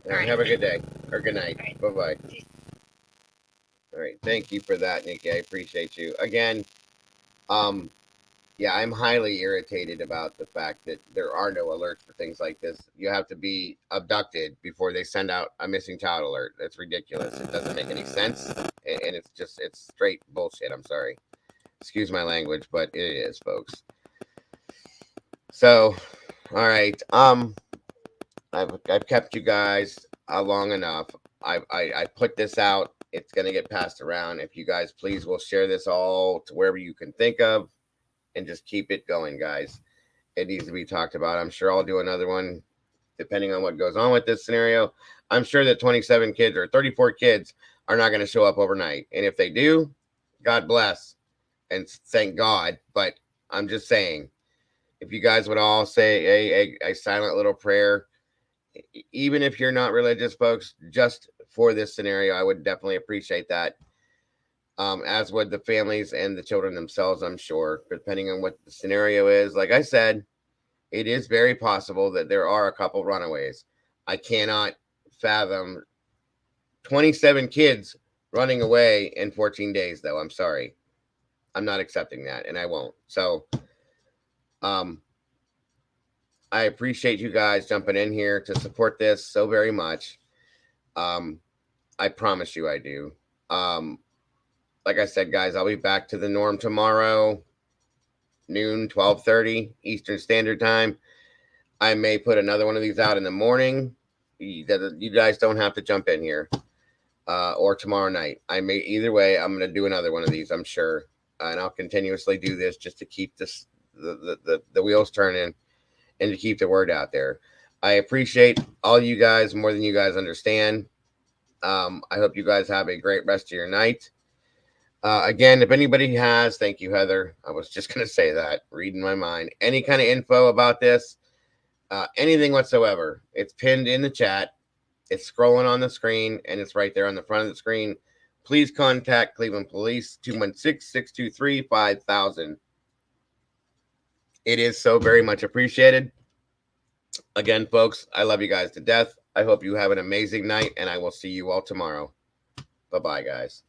All right, have a good day or good night. Right. Bye-bye. All right, thank you for that, Nikki. I appreciate you. Again, yeah, I'm highly irritated about the fact that there are no alerts for things like this. You have to be abducted before they send out a missing child alert. That's ridiculous. It doesn't make any sense. And it's straight bullshit. I'm sorry. Excuse my language, but it is, folks. So, all right. I've kept you guys long enough. I put this out. It's going to get passed around. If you guys please will share this all to wherever you can think of. And just keep it going, guys. It needs to be talked about. I'm sure I'll do another one depending on what goes on with this scenario. I'm sure that 27 kids or 34 kids are not going to show up overnight. And if they do, God bless and thank God. But I'm just saying, if you guys would all say a silent little prayer, even if you're not religious, folks, just for this scenario, I would definitely appreciate that. As would the families and the children themselves, I'm sure, depending on what the scenario is. Like I said, it is very possible that there are a couple runaways. I cannot fathom 27 kids running away in 14 days, though. I'm sorry. I'm not accepting that, and I won't. So, I appreciate you guys jumping in here to support this so very much. I promise you I do. Like I said, guys, I'll be back to the norm tomorrow, noon, 12:30 Eastern Standard Time. I may put another one of these out in the morning. You guys don't have to jump in here, or tomorrow night. Either way, I'm going to do another one of these, I'm sure. And I'll continuously do this just to keep the wheels turning and to keep the word out there. I appreciate all you guys more than you guys understand. I hope you guys have a great rest of your night. Again, if anybody has, thank you, Heather. I was just going to say that, reading my mind. Any kind of info about this, anything whatsoever, it's pinned in the chat. It's scrolling on the screen, and it's right there on the front of the screen. Please contact Cleveland Police, 216-623-5000. It is so very much appreciated. Again, folks, I love you guys to death. I hope you have an amazing night, and I will see you all tomorrow. Bye-bye, guys.